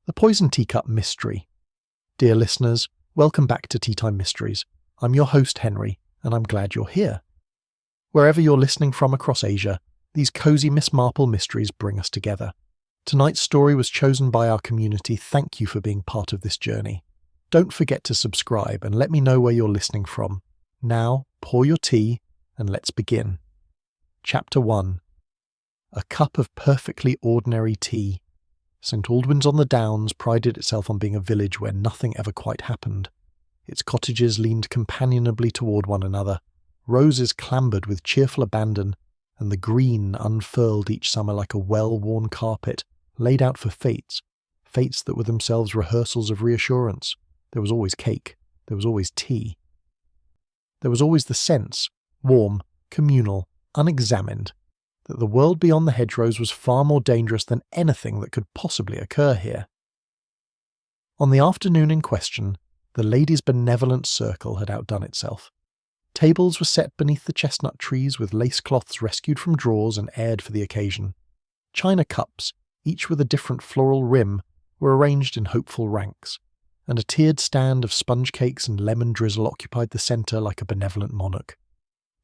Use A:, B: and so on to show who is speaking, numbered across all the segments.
A: The Poison Teacup Mystery. Dear listeners, welcome back to Tea Time Mysteries. I'm your host Henry, and I'm glad you're here. Wherever you're listening from across Asia, these cozy Miss Marple mysteries bring us together. Tonight's story was chosen by our community. Thank you for being part of this journey. Don't forget to subscribe and let me know where you're listening from. Now, pour your tea and let's begin. Chapter 1. A cup of perfectly ordinary tea. St Aldwyn's-on-the-Downs prided itself on being a village where nothing ever quite happened. Its cottages leaned companionably toward one another, roses clambered with cheerful abandon, and the green unfurled each summer like a well-worn carpet, laid out for fates that were themselves rehearsals of reassurance. There was always cake, there was always tea. There was always the sense, warm, communal, unexamined, that the world beyond the hedgerows was far more dangerous than anything that could possibly occur here. On the afternoon in question, the ladies' benevolent circle had outdone itself. Tables were set beneath the chestnut trees with lace cloths rescued from drawers and aired for the occasion. China cups, each with a different floral rim, were arranged in hopeful ranks, and a tiered stand of sponge cakes and lemon drizzle occupied the centre like a benevolent monarch.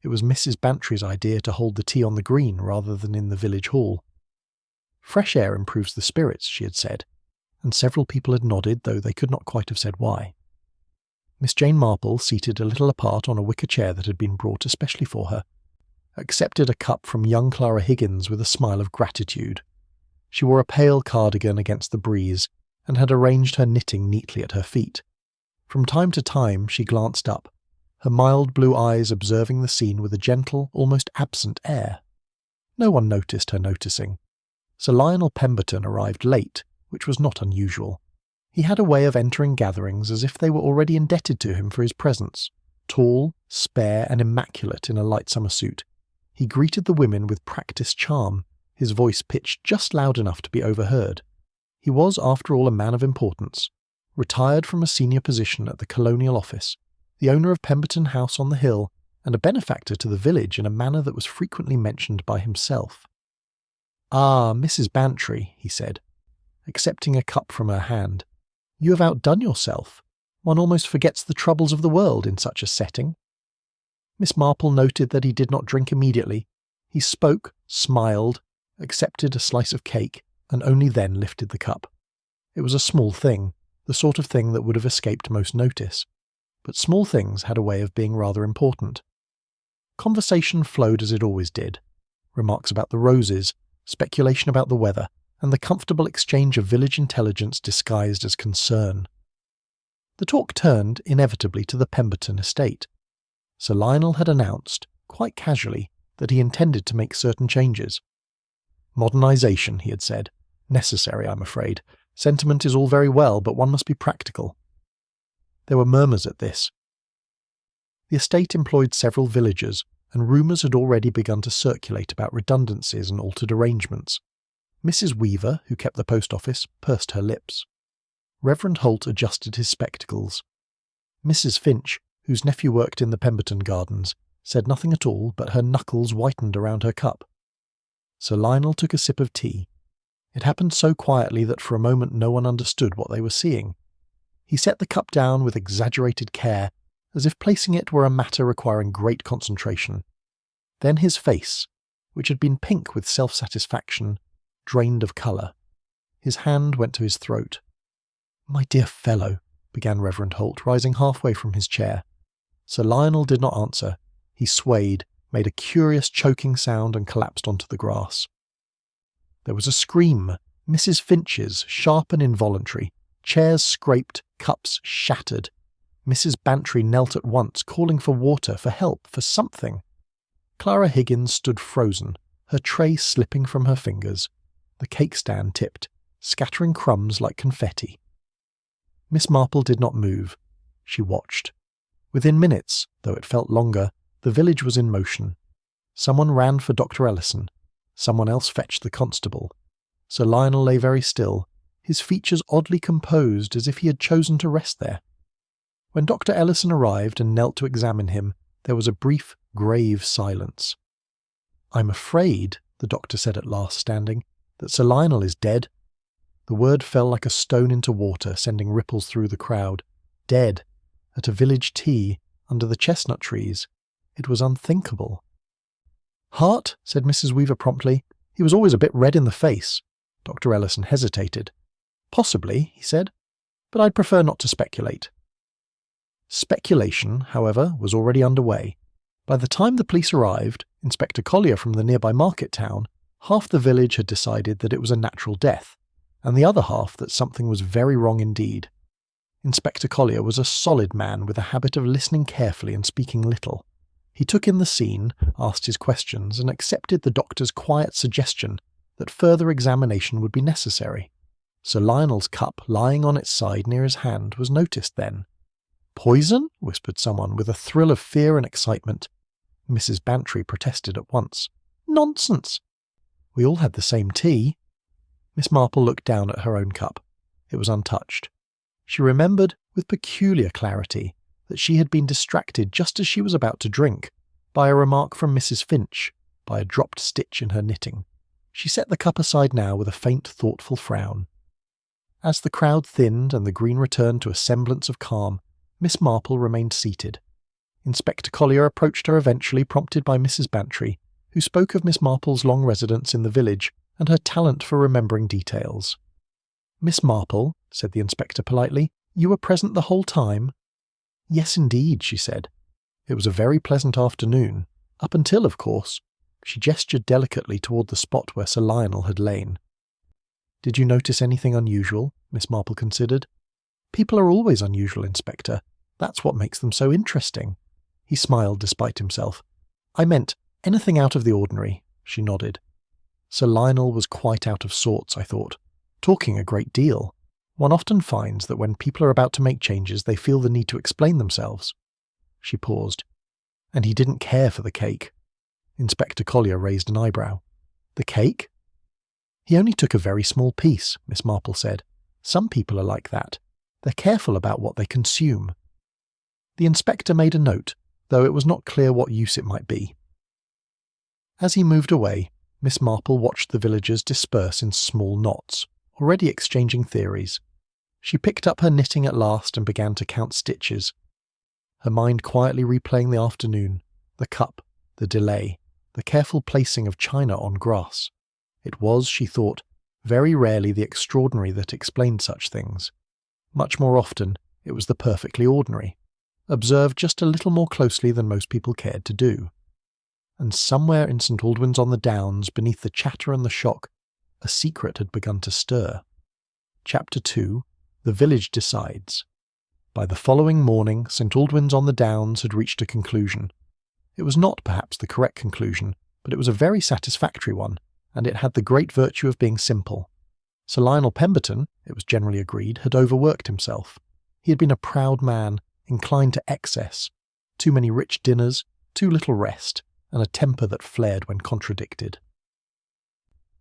A: It was Mrs. Bantry's idea to hold the tea on the green rather than in the village hall. Fresh air improves the spirits, she had said, and several people had nodded, though they could not quite have said why. Miss Jane Marple, seated a little apart on a wicker chair that had been brought especially for her, accepted a cup from young Clara Higgins with a smile of gratitude. She wore a pale cardigan against the breeze, and had arranged her knitting neatly at her feet. From time to time she glanced up, her mild blue eyes observing the scene with a gentle, almost absent air. No one noticed her noticing. Sir Lionel Pemberton arrived late, which was not unusual. He had a way of entering gatherings as if they were already indebted to him for his presence. Tall, spare, and immaculate in a light summer suit, he greeted the women with practised charm, his voice pitched just loud enough to be overheard. He was, after all, a man of importance, retired from a senior position at the Colonial Office, the owner of Pemberton House on the hill, and a benefactor to the village in a manner that was frequently mentioned by himself. "Ah, Mrs. Bantry," he said, accepting a cup from her hand, "you have outdone yourself. One almost forgets the troubles of the world in such a setting." Miss Marple noted that he did not drink immediately. He spoke, smiled, accepted a slice of cake, and only then lifted the cup. It was a small thing, the sort of thing that would have escaped most notice. But small things had a way of being rather important. Conversation flowed as it always did. Remarks about the roses, speculation about the weather, and the comfortable exchange of village intelligence disguised as concern. The talk turned, inevitably, to the Pemberton estate. Sir Lionel had announced, quite casually, that he intended to make certain changes. "Modernisation," he had said. "Necessary, I'm afraid. Sentiment is all very well, but one must be practical." There were murmurs at this. The estate employed several villagers, and rumours had already begun to circulate about redundancies and altered arrangements. Mrs. Weaver, who kept the post office, pursed her lips. Reverend Holt adjusted his spectacles. Mrs. Finch, whose nephew worked in the Pemberton Gardens, said nothing at all, but her knuckles whitened around her cup. Sir Lionel took a sip of tea. It happened so quietly that for a moment no one understood what they were seeing. He set the cup down with exaggerated care, as if placing it were a matter requiring great concentration. Then his face, which had been pink with self-satisfaction, drained of colour. His hand went to his throat. "My dear fellow," began Reverend Holt, rising halfway from his chair. Sir Lionel did not answer. He swayed, made a curious choking sound, and collapsed onto the grass. There was a scream, Mrs. Finch's, sharp and involuntary. Chairs scraped, cups shattered. Mrs. Bantry knelt at once, calling for water, for help, for something. Clara Higgins stood frozen, her tray slipping from her fingers. The cake stand tipped, scattering crumbs like confetti. Miss Marple did not move. She watched. Within minutes, though it felt longer, the village was in motion. Someone ran for Dr. Ellison. Someone else fetched the constable. Sir Lionel lay very still, his features oddly composed as if he had chosen to rest there. When Dr. Ellison arrived and knelt to examine him, there was a brief, grave silence. "I'm afraid," the doctor said at last, standing, "that Sir Lionel is dead." The word fell like a stone into water, sending ripples through the crowd. Dead. At a village tea, under the chestnut trees. It was unthinkable. "Heart?" said Mrs. Weaver promptly. "He was always a bit red in the face." Dr. Ellison hesitated. "Possibly," he said, "but I'd prefer not to speculate." Speculation, however, was already underway. By the time the police arrived, Inspector Collier from the nearby market town, half the village had decided that it was a natural death, and the other half that something was very wrong indeed. Inspector Collier was a solid man with a habit of listening carefully and speaking little. He took in the scene, asked his questions, and accepted the doctor's quiet suggestion that further examination would be necessary. Sir Lionel's cup lying on its side near his hand was noticed then. "Poison?" whispered someone with a thrill of fear and excitement. Mrs. Bantry protested at once. "Nonsense! We all had the same tea." Miss Marple looked down at her own cup. It was untouched. She remembered, with peculiar clarity, that she had been distracted just as she was about to drink, by a remark from Mrs. Finch, by a dropped stitch in her knitting. She set the cup aside now with a faint, thoughtful frown. As the crowd thinned and the green returned to a semblance of calm, Miss Marple remained seated. Inspector Collier approached her eventually, prompted by Mrs. Bantry, who spoke of Miss Marple's long residence in the village and her talent for remembering details. "Miss Marple," said the inspector politely, "you were present the whole time?" "Yes, indeed," she said. "It was a very pleasant afternoon, up until, of course." She gestured delicately toward the spot where Sir Lionel had lain. "Did you notice anything unusual?" Miss Marple considered. "People are always unusual, Inspector. That's what makes them so interesting." He smiled despite himself. "I meant anything out of the ordinary," she nodded. Sir Lionel was quite out of sorts, I thought. Talking a great deal. One often finds that when people are about to make changes, they feel the need to explain themselves. She paused. "And he didn't care for the cake." Inspector Collier raised an eyebrow. "The cake?" "He only took a very small piece," Miss Marple said. "Some people are like that. They're careful about what they consume." The inspector made a note, though it was not clear what use it might be. As he moved away, Miss Marple watched the villagers disperse in small knots, already exchanging theories. She picked up her knitting at last and began to count stitches, her mind quietly replaying the afternoon, the cup, the delay, the careful placing of china on grass. It was, she thought, very rarely the extraordinary that explained such things. Much more often, it was the perfectly ordinary, observed just a little more closely than most people cared to do. And somewhere in St. Albans-on-the-Downs, beneath the chatter and the shock, a secret had begun to stir. Chapter 2. The Village Decides. By the following morning, St. Albans-on-the-Downs had reached a conclusion. It was not perhaps the correct conclusion, but it was a very satisfactory one, and it had the great virtue of being simple. Sir Lionel Pemberton, it was generally agreed, had overworked himself. He had been a proud man, inclined to excess, too many rich dinners, too little rest, and a temper that flared when contradicted.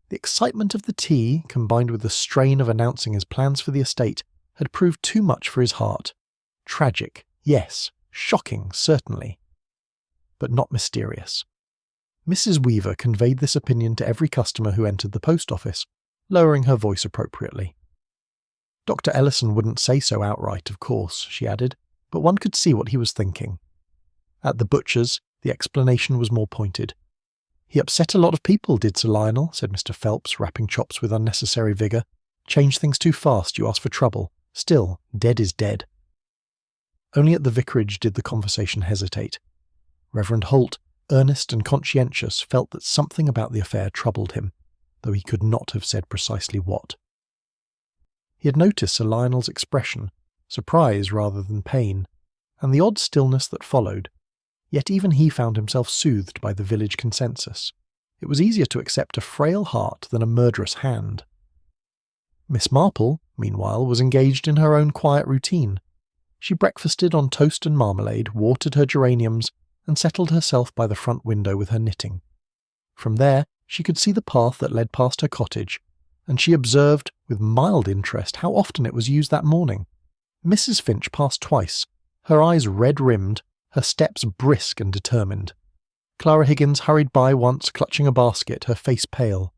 A: The excitement of the tea, combined with the strain of announcing his plans for the estate, had proved too much for his heart. Tragic, yes, shocking, certainly, but not mysterious. Mrs. Weaver conveyed this opinion to every customer who entered the post office, lowering her voice appropriately. "Dr. Ellison wouldn't say so outright, of course," she added, but one could see what he was thinking. At the butcher's, the explanation was more pointed. "He upset a lot of people, did Sir Lionel," said Mr. Phelps, rapping chops with unnecessary vigour. "Change things too fast, you ask for trouble. Still, dead is dead." Only at the vicarage did the conversation hesitate. Reverend Holt, earnest and conscientious, felt that something about the affair troubled him, though he could not have said precisely what. He had noticed Sir Lionel's expression, surprise rather than pain, and the odd stillness that followed, yet even he found himself soothed by the village consensus. It was easier to accept a frail heart than a murderous hand. Miss Marple, meanwhile, was engaged in her own quiet routine. She breakfasted on toast and marmalade, watered her geraniums, and settled herself by the front window with her knitting. From there, she could see the path that led past her cottage, and she observed, with mild interest, how often it was used that morning. Mrs. Finch passed twice, her eyes red-rimmed, her steps brisk and determined. Clara Higgins hurried by once, clutching a basket, her face pale.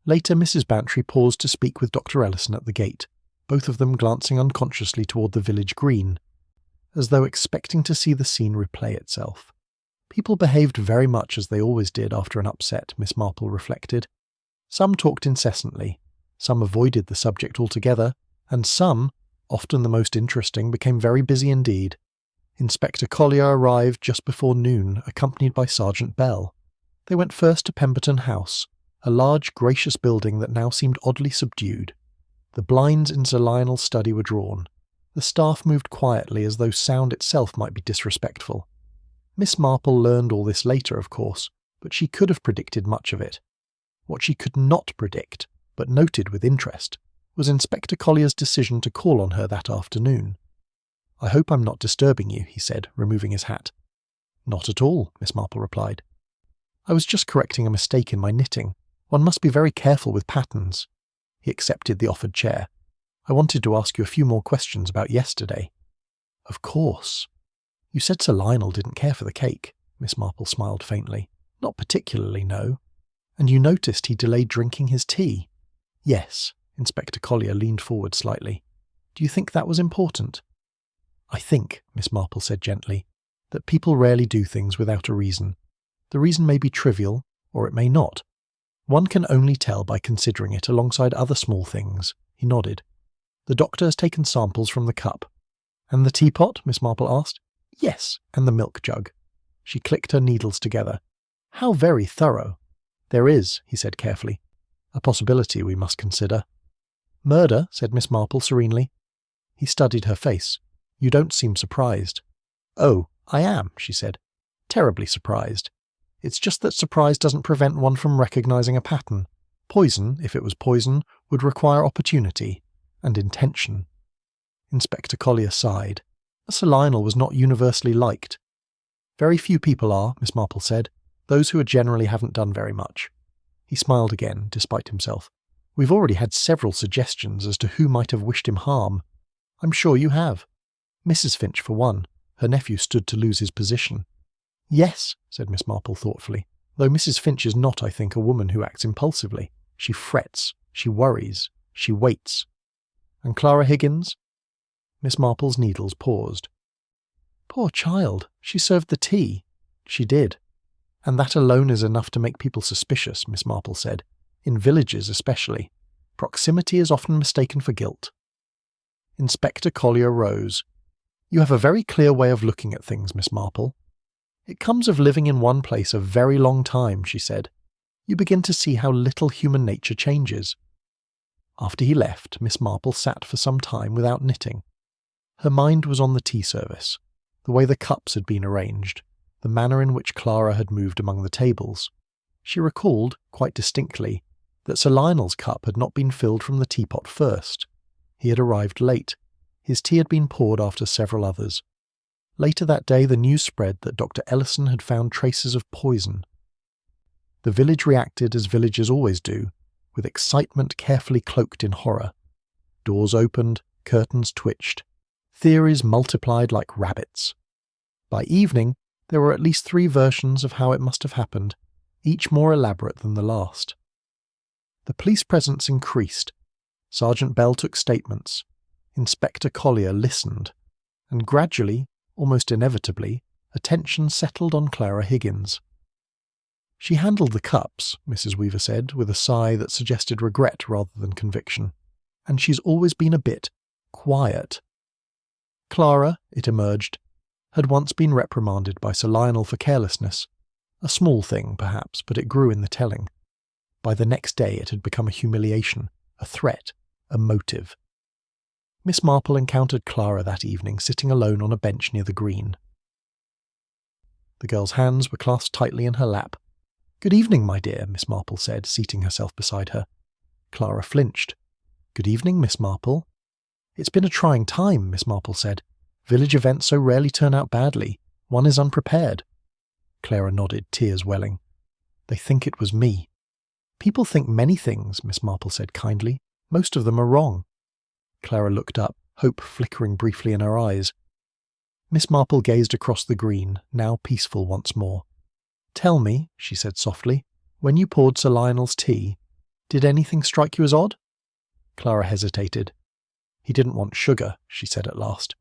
A: Later, Mrs. Bantry paused to speak with Dr. Ellison at the gate, both of them glancing unconsciously toward the village green, as though expecting to see the scene replay itself. People behaved very much as they always did after an upset, Miss Marple reflected. Some talked incessantly, some avoided the subject altogether, and some, often the most interesting, became very busy indeed. Inspector Collier arrived just before noon, accompanied by Sergeant Bell. They went first to Pemberton House, a large, gracious building that now seemed oddly subdued. The blinds in Sir Lionel's study were drawn. The staff moved quietly as though sound itself might be disrespectful. Miss Marple learned all this later, of course, but she could have predicted much of it. What she could not predict, but noted with interest, was Inspector Collier's decision to call on her that afternoon. "I hope I'm not disturbing you," he said, removing his hat. "Not at all," Miss Marple replied. "I was just correcting a mistake in my knitting. One must be very careful with patterns." He accepted the offered chair. "I wanted to ask you a few more questions about yesterday." "Of course." "You said Sir Lionel didn't care for the cake." Miss Marple smiled faintly. "Not particularly, no." "And you noticed he delayed drinking his tea?" "Yes." Inspector Collier leaned forward slightly. "Do you think that was important?" "I think," Miss Marple said gently, "that people rarely do things without a reason. The reason may be trivial, or it may not. One can only tell by considering it alongside other small things." He nodded. "The doctor has taken samples from the cup." "And the teapot?" Miss Marple asked. "Yes, and the milk jug." She clicked her needles together. "How very thorough." "There is," he said carefully, "a possibility we must consider." "Murder?" said Miss Marple serenely. He studied her face. "You don't seem surprised." "Oh, I am," she said. "Terribly surprised. It's just that surprise doesn't prevent one from recognizing a pattern. Poison, if it was poison, would require opportunity and intention." Inspector Collier sighed. Sir Lionel was not universally liked. "Very few people are," Miss Marple said, "those who generally haven't done very much." He smiled again, despite himself. "We've already had several suggestions as to who might have wished him harm." "I'm sure you have." "Mrs. Finch, for one. Her nephew stood to lose his position." "Yes," said Miss Marple thoughtfully, "though Mrs. Finch is not, I think, a woman who acts impulsively. She frets, she worries, she waits." "And Clara Higgins?" Miss Marple's needles paused. "Poor child, she served the tea." "She did. And that alone is enough to make people suspicious," Miss Marple said. "In villages especially. Proximity is often mistaken for guilt." Inspector Collier rose. "You have a very clear way of looking at things, Miss Marple." "It comes of living in one place a very long time," she said. "You begin to see how little human nature changes." After he left, Miss Marple sat for some time without knitting. Her mind was on the tea service, the way the cups had been arranged, the manner in which Clara had moved among the tables. She recalled, quite distinctly, that Sir Lionel's cup had not been filled from the teapot first. He had arrived late. His tea had been poured after several others. Later that day the news spread that Dr. Ellison had found traces of poison. The village reacted as villages always do, with excitement carefully cloaked in horror. Doors opened, curtains twitched. Theories multiplied like rabbits. By evening, there were at least 3 versions of how it must have happened, each more elaborate than the last. The police presence increased. Sergeant Bell took statements. Inspector Collier listened. And gradually, almost inevitably, attention settled on Clara Higgins. "She handled the cups," Mrs. Weaver said, with a sigh that suggested regret rather than conviction. "And she's always been a bit quiet." Clara, it emerged, had once been reprimanded by Sir Lionel for carelessness. A small thing, perhaps, but it grew in the telling. By the next day it had become a humiliation, a threat, a motive. Miss Marple encountered Clara that evening sitting alone on a bench near the green. The girl's hands were clasped tightly in her lap. "Good evening, my dear," Miss Marple said, seating herself beside her. Clara flinched. "Good evening, Miss Marple." "It's been a trying time," Miss Marple said. "Village events so rarely turn out badly. One is unprepared." Clara nodded, tears welling. "They think it was me." "People think many things," Miss Marple said kindly. "Most of them are wrong." Clara looked up, hope flickering briefly in her eyes. Miss Marple gazed across the green, now peaceful once more. "Tell me," she said softly, "when you poured Sir Lionel's tea, Did anything strike you as odd? Clara hesitated. He didn't want sugar, she said at last.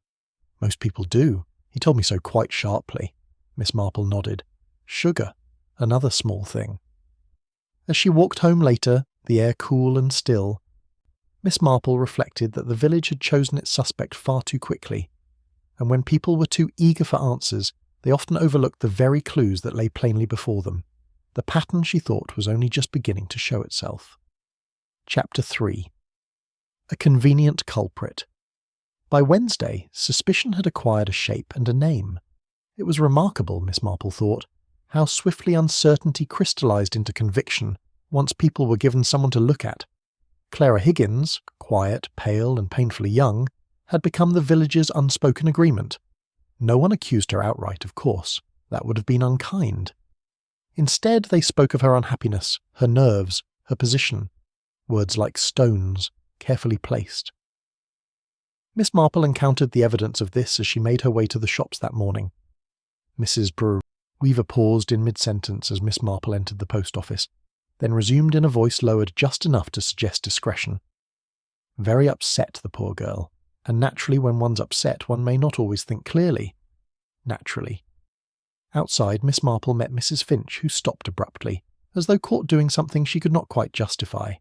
A: Most people do. He told me so quite sharply. Miss Marple nodded. Sugar. Another small thing. As she walked home later, the air cool and still, Miss Marple reflected that the village had chosen its suspect far too quickly, and when people were too eager for answers, they often overlooked the very clues that lay plainly before them. The pattern, she thought, was only just beginning to show itself. Chapter 3. A convenient culprit. By Wednesday, suspicion had acquired a shape and a name. It was remarkable, Miss Marple thought, how swiftly uncertainty crystallized into conviction once people were given someone to look at. Clara Higgins, quiet, pale, and painfully young, had become the village's unspoken agreement. No one accused her outright, of course. That would have been unkind. Instead, they spoke of her unhappiness, her nerves, her position. Words like stones, carefully placed. Miss Marple encountered the evidence of this as she made her way to the shops that morning. Mrs. Weaver paused in mid-sentence as Miss Marple entered the post office, then resumed in a voice lowered just enough to suggest discretion. Very upset, the poor girl, and naturally when one's upset one may not always think clearly. Naturally. Outside, Miss Marple met Mrs. Finch, who stopped abruptly, as though caught doing something she could not quite justify.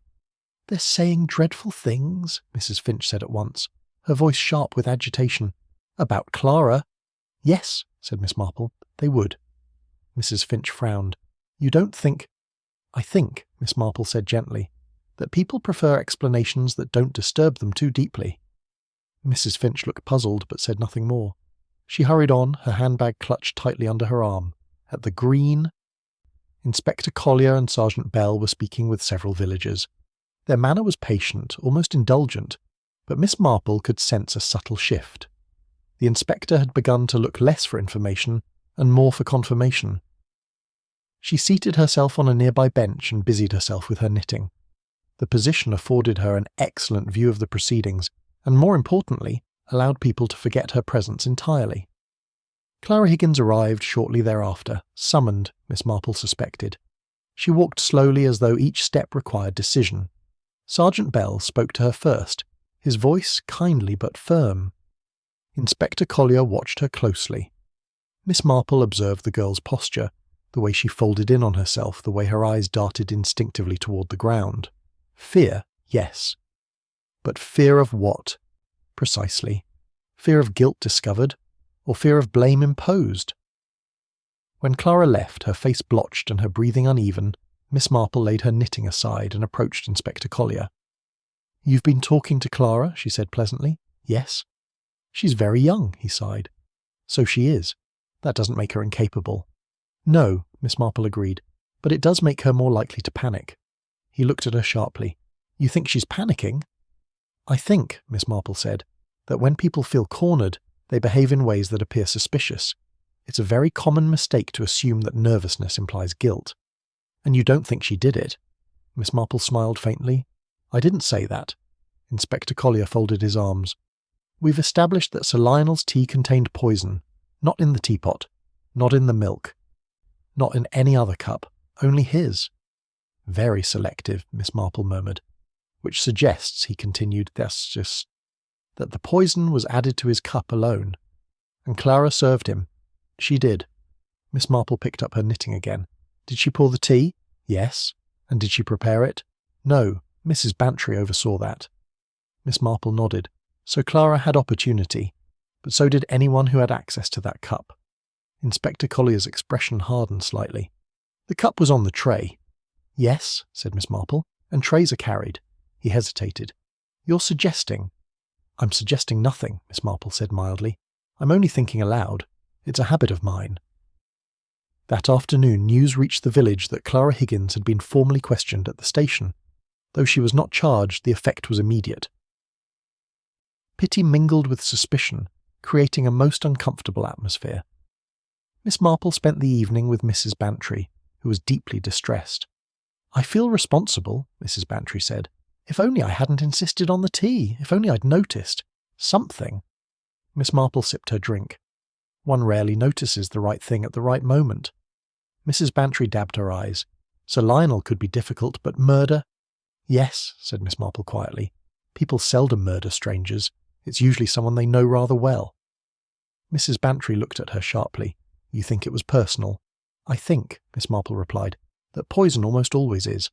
A: "They're saying dreadful things," Mrs. Finch said at once, her voice sharp with agitation. "About Clara." "Yes," said Miss Marple, "they would." Mrs. Finch frowned. "You don't think—" "I think," Miss Marple said gently, "that people prefer explanations that don't disturb them too deeply." Mrs. Finch looked puzzled, but said nothing more. She hurried on, her handbag clutched tightly under her arm. At the Green, Inspector Collier and Sergeant Bell were speaking with several villagers. Their manner was patient, almost indulgent, but Miss Marple could sense a subtle shift. The inspector had begun to look less for information and more for confirmation. She seated herself on a nearby bench and busied herself with her knitting. The position afforded her an excellent view of the proceedings, and more importantly, allowed people to forget her presence entirely. Clara Higgins arrived shortly thereafter, summoned, Miss Marple suspected. She walked slowly as though each step required decision. Sergeant Bell spoke to her first, his voice kindly but firm. Inspector Collier watched her closely. Miss Marple observed the girl's posture, the way she folded in on herself, the way her eyes darted instinctively toward the ground. Fear, yes. But fear of what? Precisely. Fear of guilt discovered, or fear of blame imposed? When Clara left, her face blotched and her breathing uneven, Miss Marple laid her knitting aside and approached Inspector Collier. "You've been talking to Clara?" she said pleasantly. "Yes." "She's very young," he sighed. "So she is. That doesn't make her incapable." "No," Miss Marple agreed, "but it does make her more likely to panic." He looked at her sharply. "You think she's panicking?" "I think," Miss Marple said, "that when people feel cornered, they behave in ways that appear suspicious. It's a very common mistake to assume that nervousness implies guilt." "And you don't think she did it?" Miss Marple smiled faintly. "I didn't say that." Inspector Collier folded his arms. "We've established that Sir Lionel's tea contained poison, not in the teapot, not in the milk, not in any other cup, only his." "Very selective," Miss Marple murmured. "Which suggests," he continued, that the poison was added to his cup alone. And Clara served him. She did." Miss Marple picked up her knitting again. "Did she pour the tea?" "Yes." "And did she prepare it?" "No. Mrs. Bantry oversaw that." Miss Marple nodded. So Clara had opportunity, but so did anyone who had access to that cup. Inspector Collier's expression hardened slightly. "The cup was on the tray." "Yes," said Miss Marple, "and trays are carried." He hesitated. "You're suggesting—" "I'm suggesting nothing," Miss Marple said mildly. "I'm only thinking aloud. It's a habit of mine." That afternoon news reached the village that Clara Higgins had been formally questioned at the station. Though she was not charged, the effect was immediate. Pity mingled with suspicion, creating a most uncomfortable atmosphere. Miss Marple spent the evening with Mrs. Bantry, who was deeply distressed. "I feel responsible," Mrs. Bantry said. "If only I hadn't insisted on the tea, if only I'd noticed. Something." Miss Marple sipped her drink. One rarely notices the right thing at the right moment. Mrs. Bantry dabbed her eyes. Sir Lionel could be difficult, but murder? Yes, said Miss Marple quietly. People seldom murder strangers. It's usually someone they know rather well. Mrs. Bantry looked at her sharply. You think it was personal? I think, Miss Marple replied, that poison almost always is.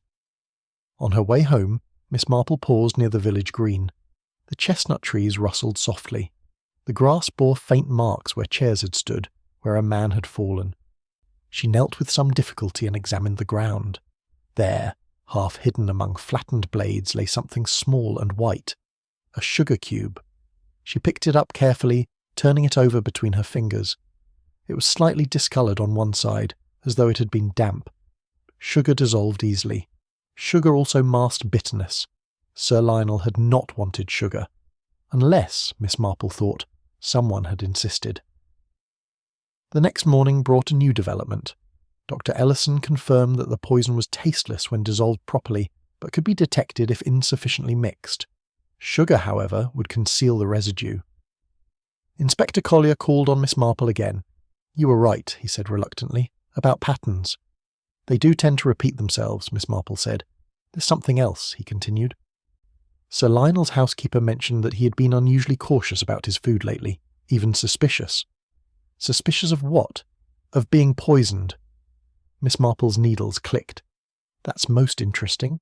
A: On her way home, Miss Marple paused near the village green. The chestnut trees rustled softly. The grass bore faint marks where chairs had stood, where a man had fallen. She knelt with some difficulty and examined the ground. There, half hidden among flattened blades, lay something small and white. A sugar cube. She picked it up carefully, turning it over between her fingers. It was slightly discoloured on one side, as though it had been damp. Sugar dissolved easily. Sugar also masked bitterness. Sir Lionel had not wanted sugar. Unless, Miss Marple thought, someone had insisted. The next morning brought a new development. Dr. Ellison confirmed that the poison was tasteless when dissolved properly, but could be detected if insufficiently mixed. Sugar, however, would conceal the residue. Inspector Collier called on Miss Marple again. You were right, he said reluctantly, about patterns. They do tend to repeat themselves, Miss Marple said. There's something else, he continued. Sir Lionel's housekeeper mentioned that he had been unusually cautious about his food lately, even suspicious. Suspicious of what? Of being poisoned. Miss Marple's needles clicked. That's most interesting.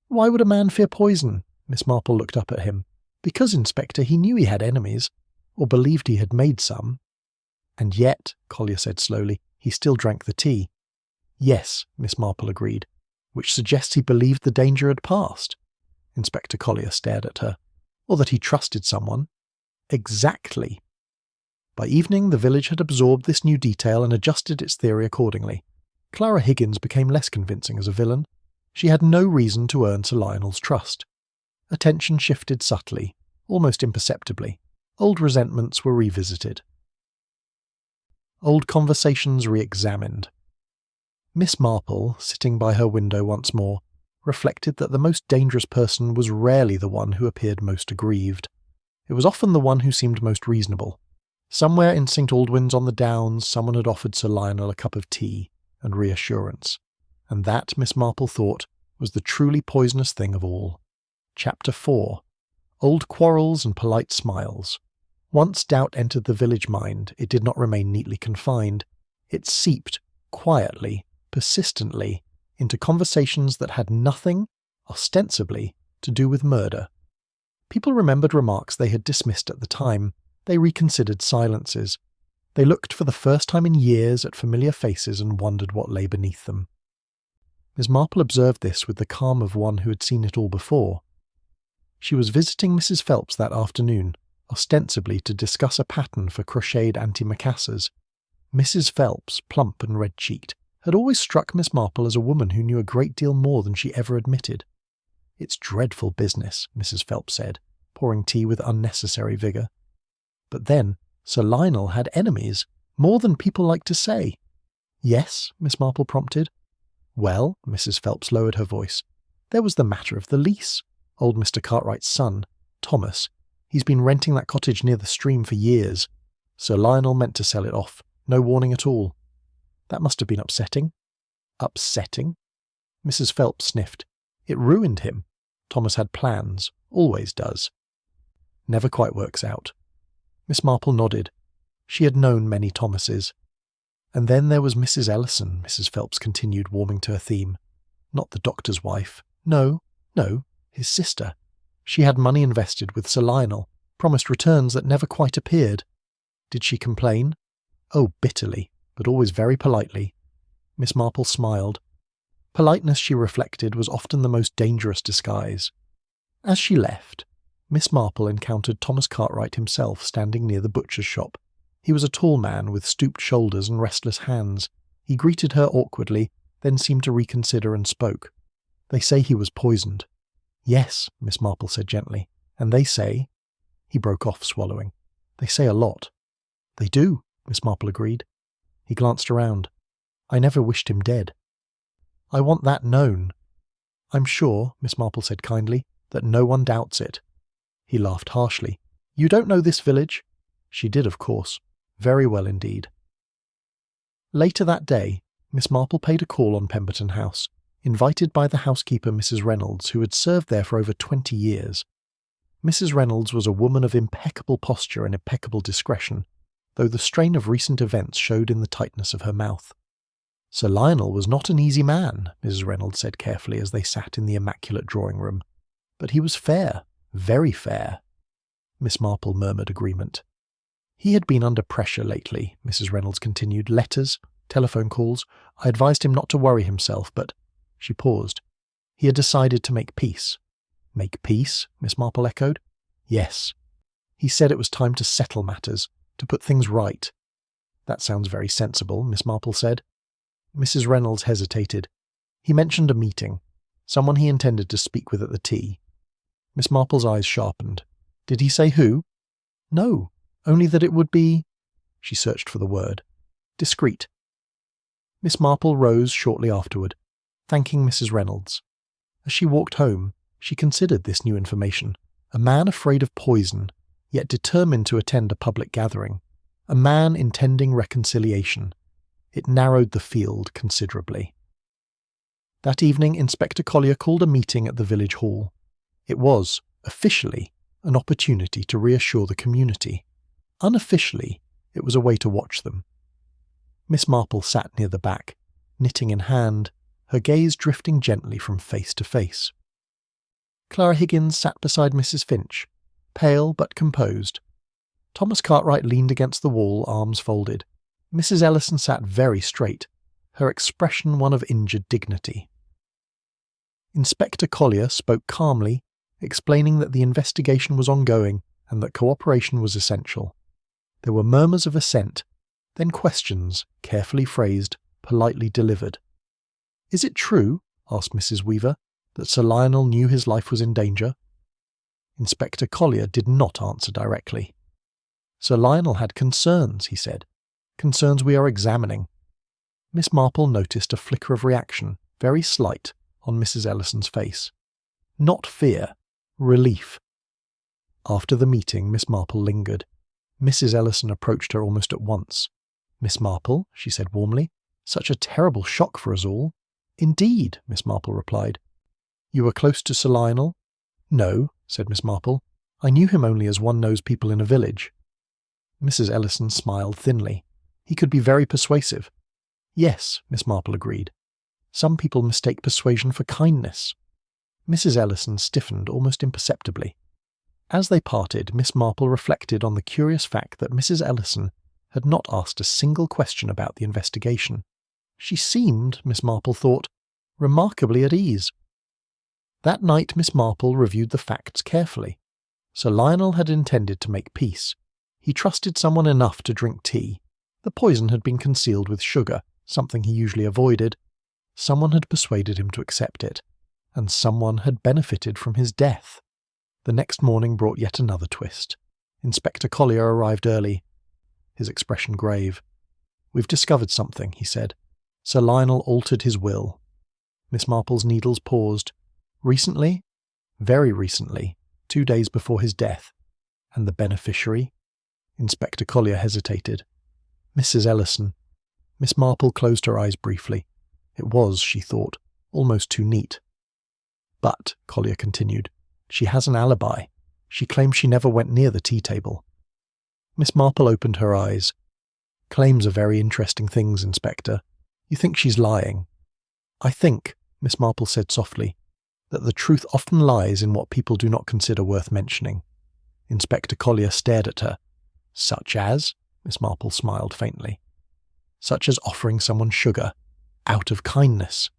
A: Why would a man fear poison? Miss Marple looked up at him. Because, Inspector, he knew he had enemies, or believed he had made some. And yet, Collier said slowly, he still drank the tea. Yes, Miss Marple agreed, which suggests he believed the danger had passed. Inspector Collier stared at her. Or that he trusted someone. Exactly. By evening, the village had absorbed this new detail and adjusted its theory accordingly. Clara Higgins became less convincing as a villain. She had no reason to earn Sir Lionel's trust. Attention shifted subtly, almost imperceptibly. Old resentments were revisited. Old conversations re-examined. Miss Marple, sitting by her window once more, reflected that the most dangerous person was rarely the one who appeared most aggrieved. It was often the one who seemed most reasonable. Somewhere in St. Aldwyn's on the Downs, someone had offered Sir Lionel a cup of tea and reassurance, and that, Miss Marple thought, was the truly poisonous thing of all. Chapter 4. Old quarrels and polite smiles. Once doubt entered the village mind, it did not remain neatly confined. It seeped, quietly, persistently, into conversations that had nothing, ostensibly, to do with murder. People remembered remarks they had dismissed at the time. They reconsidered silences. They looked for the first time in years at familiar faces and wondered what lay beneath them. Miss Marple observed this with the calm of one who had seen it all before. She was visiting Mrs. Phelps that afternoon, ostensibly to discuss a pattern for crocheted antimacassars. Mrs. Phelps, plump and red-cheeked, had always struck Miss Marple as a woman who knew a great deal more than she ever admitted. It's dreadful business, Mrs. Phelps said, pouring tea with unnecessary vigour. But then, Sir Lionel had enemies, more than people like to say. Yes, Miss Marple prompted. Well, Mrs. Phelps lowered her voice. There was the matter of the lease. Old Mr. Cartwright's son, Thomas, he's been renting that cottage near the stream for years. Sir Lionel meant to sell it off, no warning at all. That must have been upsetting. Upsetting? Mrs. Phelps sniffed. It ruined him. Thomas had plans, always does. Never quite works out. Miss Marple nodded. She had known many Thomases. And then there was Mrs. Ellison, Mrs. Phelps continued, warming to her theme. Not the doctor's wife. No, his sister. She had money invested with Sir Lionel, promised returns that never quite appeared. Did she complain? Oh, bitterly, but always very politely. Miss Marple smiled. Politeness, she reflected, was often the most dangerous disguise. As she left, Miss Marple encountered Thomas Cartwright himself standing near the butcher's shop. He was a tall man with stooped shoulders and restless hands. He greeted her awkwardly, then seemed to reconsider and spoke. They say he was poisoned. Yes, Miss Marple said gently, and they say... He broke off, swallowing. They say a lot. They do, Miss Marple agreed. He glanced around. I never wished him dead. I want that known. I'm sure, Miss Marple said kindly, that no one doubts it. He laughed harshly. You don't know this village? She did, of course. Very well indeed. Later that day, Miss Marple paid a call on Pemberton House. invited by the housekeeper Mrs. Reynolds, who had served there for over 20 years. Mrs. Reynolds was a woman of impeccable posture and impeccable discretion, though the strain of recent events showed in the tightness of her mouth. Sir Lionel was not an easy man, Mrs. Reynolds said carefully as they sat in the immaculate drawing-room, but he was fair, very fair. Miss Marple murmured agreement. He had been under pressure lately, Mrs. Reynolds continued. Letters, telephone calls. I advised him not to worry himself, but... She paused. He had decided to make peace. Make peace? Miss Marple echoed. Yes. He said it was time to settle matters, to put things right. That sounds very sensible, Miss Marple said. Mrs. Reynolds hesitated. He mentioned a meeting, someone he intended to speak with at the tea. Miss Marple's eyes sharpened. Did he say who? No, only that it would be... She searched for the word. Discreet. Miss Marple rose shortly afterward, thanking Mrs. Reynolds. As she walked home, she considered this new information. A man afraid of poison, yet determined to attend a public gathering. A man intending reconciliation. It narrowed the field considerably. That evening, Inspector Collier called a meeting at the village hall. It was, officially, an opportunity to reassure the community. Unofficially, it was a way to watch them. Miss Marple sat near the back, knitting in hand, her gaze drifting gently from face to face. Clara Higgins sat beside Mrs. Finch, pale but composed. Thomas Cartwright leaned against the wall, arms folded. Mrs. Ellison sat very straight, her expression one of injured dignity. Inspector Collier spoke calmly, explaining that the investigation was ongoing and that cooperation was essential. There were murmurs of assent, then questions, carefully phrased, politely delivered. Is it true, asked Mrs. Weaver, that Sir Lionel knew his life was in danger? Inspector Collier did not answer directly. Sir Lionel had concerns, he said. Concerns we are examining. Miss Marple noticed a flicker of reaction, very slight, on Mrs. Ellison's face. Not fear, relief. After the meeting, Miss Marple lingered. Mrs. Ellison approached her almost at once. Miss Marple, she said warmly, such a terrible shock for us all. Indeed, Miss Marple replied. You were close to Sir Lionel? No, said Miss Marple. I knew him only as one knows people in a village. Mrs. Ellison smiled thinly. He could be very persuasive. Yes, Miss Marple agreed. Some people mistake persuasion for kindness. Mrs. Ellison stiffened almost imperceptibly. As they parted, Miss Marple reflected on the curious fact that Mrs. Ellison had not asked a single question about the investigation. She seemed, Miss Marple thought, remarkably at ease. That night Miss Marple reviewed the facts carefully. Sir Lionel had intended to make peace. He trusted someone enough to drink tea. The poison had been concealed with sugar, something he usually avoided. Someone had persuaded him to accept it, and someone had benefited from his death. The next morning brought yet another twist. Inspector Collier arrived early, his expression grave. We've discovered something, he said. Sir Lionel altered his will. Miss Marple's needles paused. Recently? Very recently, 2 days before his death. And the beneficiary? Inspector Collier hesitated. Mrs. Ellison. Miss Marple closed her eyes briefly. It was, she thought, almost too neat. But, Collier continued, she has an alibi. She claims she never went near the tea table. Miss Marple opened her eyes. Claims are very interesting things, Inspector. You think she's lying? I think, Miss Marple said softly, that the truth often lies in what people do not consider worth mentioning. Inspector Collier stared at her. Such as? Miss Marple smiled faintly. Such as offering someone sugar, out of kindness.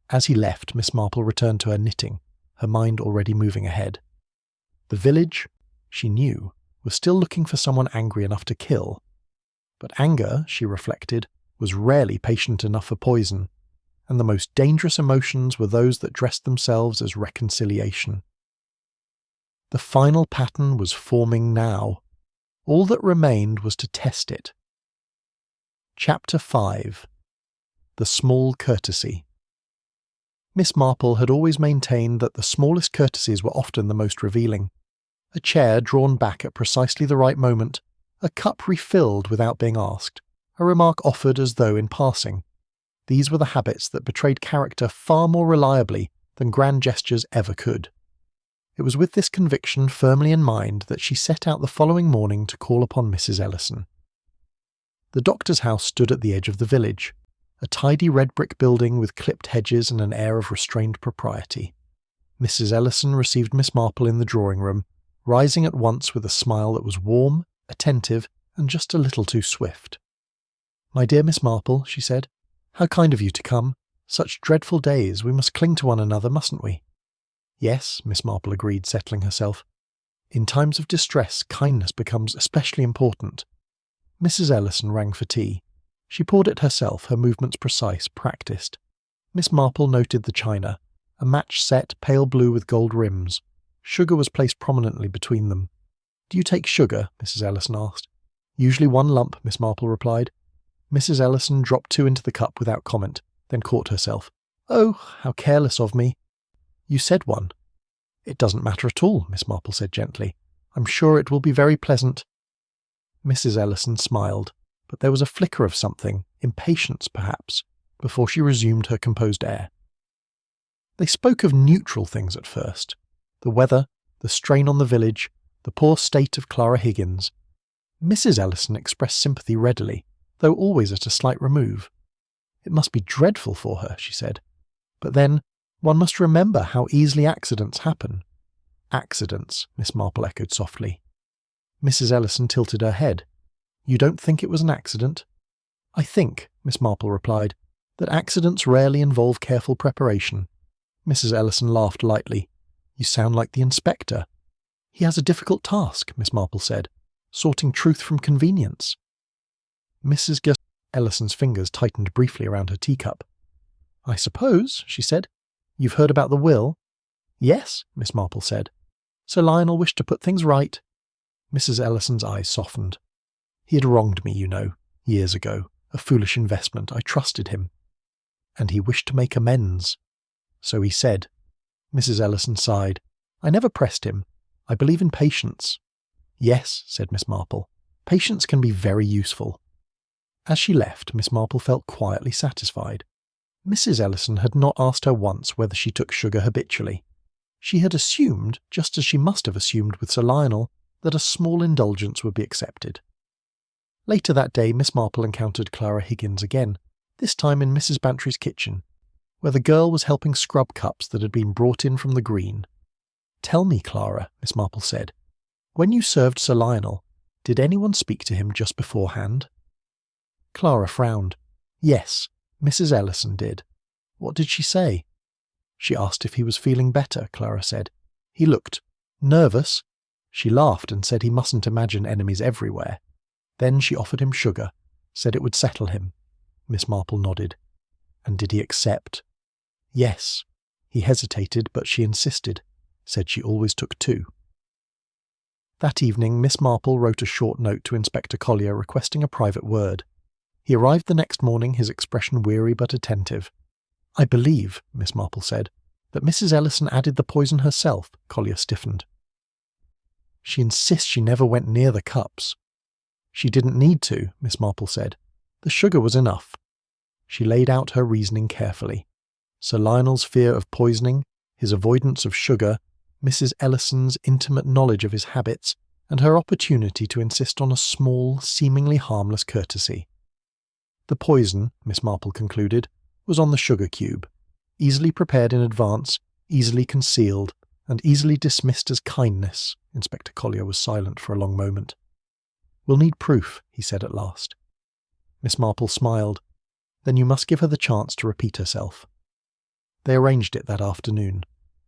A: As he left, Miss Marple returned to her knitting, her mind already moving ahead. The village, she knew, was still looking for someone angry enough to kill. But anger, she reflected, was rarely patient enough for poison, and the most dangerous emotions were those that dressed themselves as reconciliation. The final pattern was forming now. All that remained was to test it. Chapter 5. The Small Courtesy. Miss Marple had always maintained that the smallest courtesies were often the most revealing. A chair drawn back at precisely the right moment, a cup refilled without being asked, a remark offered as though in passing. These were the habits that betrayed character far more reliably than grand gestures ever could. It was with this conviction firmly in mind that she set out the following morning to call upon Mrs. Ellison. The doctor's house stood at the edge of the village, a tidy red brick building with clipped hedges and an air of restrained propriety. Mrs. Ellison received Miss Marple in the drawing-room, rising at once with a smile that was warm, attentive, and just a little too swift. "My dear Miss Marple," she said, "how kind of you to come. Such dreadful days, we must cling to one another, mustn't we?" "Yes," Miss Marple agreed, settling herself. "In times of distress, kindness becomes especially important." Mrs. Ellison rang for tea. She poured it herself, her movements precise, practised. Miss Marple noted the china, a match set, pale blue with gold rims. Sugar was placed prominently between them. "Do you take sugar?" Mrs. Ellison asked. "Usually 1 lump," Miss Marple replied. Mrs. Ellison dropped 2 into the cup without comment, then caught herself. "Oh, how careless of me. You said 1. "It doesn't matter at all," Miss Marple said gently. "I'm sure it will be very pleasant." Mrs. Ellison smiled, but there was a flicker of something, impatience perhaps, before she resumed her composed air. They spoke of neutral things at first. The weather, the strain on the village, the poor state of Clara Higgins. Mrs. Ellison expressed sympathy readily, though always at a slight remove. "It must be dreadful for her," she said. "But then, one must remember how easily accidents happen." "Accidents," Miss Marple echoed softly. Mrs. Ellison tilted her head. "You don't think it was an accident?" "I think," Miss Marple replied, "that accidents rarely involve careful preparation." Mrs. Ellison laughed lightly. "You sound like the inspector." "He has a difficult task," Miss Marple said, "sorting truth from convenience." Mrs. Ellison's fingers tightened briefly around her teacup. "I suppose," she said, "you've heard about the will?" "Yes," Miss Marple said. "Sir Lionel wished to put things right." Mrs. Ellison's eyes softened. "He had wronged me, you know, years ago. A foolish investment. I trusted him. And he wished to make amends." "So he said." Mrs. Ellison sighed. "I never pressed him. I believe in patience." "Yes," said Miss Marple. "Patience can be very useful." As she left, Miss Marple felt quietly satisfied. Mrs. Ellison had not asked her once whether she took sugar habitually. She had assumed, just as she must have assumed with Sir Lionel, that a small indulgence would be accepted. Later that day, Miss Marple encountered Clara Higgins again, this time in Mrs. Bantry's kitchen, where the girl was helping scrub cups that had been brought in from the green. "Tell me, Clara," Miss Marple said, "when you served Sir Lionel, did anyone speak to him just beforehand?" Clara frowned. "Yes, Mrs. Ellison did." "What did she say?" "She asked if he was feeling better," Clara said. "He looked nervous. She laughed and said he mustn't imagine enemies everywhere. Then she offered him sugar, said it would settle him." Miss Marple nodded. "And did he accept?" "Yes. He hesitated, but she insisted, said she always took 2. That evening, Miss Marple wrote a short note to Inspector Collier requesting a private word. He arrived the next morning, his expression weary but attentive. "I believe," Miss Marple said, "that Mrs. Ellison added the poison herself." Collier stiffened. "She insists she never went near the cups." "She didn't need to," Miss Marple said. "The sugar was enough." She laid out her reasoning carefully. Sir Lionel's fear of poisoning, his avoidance of sugar, Mrs. Ellison's intimate knowledge of his habits, and her opportunity to insist on a small, seemingly harmless courtesy. The poison, Miss Marple concluded, was on the sugar cube, easily prepared in advance, easily concealed, and easily dismissed as kindness. Inspector Collier was silent for a long moment. "We'll need proof," he said at last. Miss Marple smiled. "Then you must give her the chance to repeat herself." They arranged it that afternoon.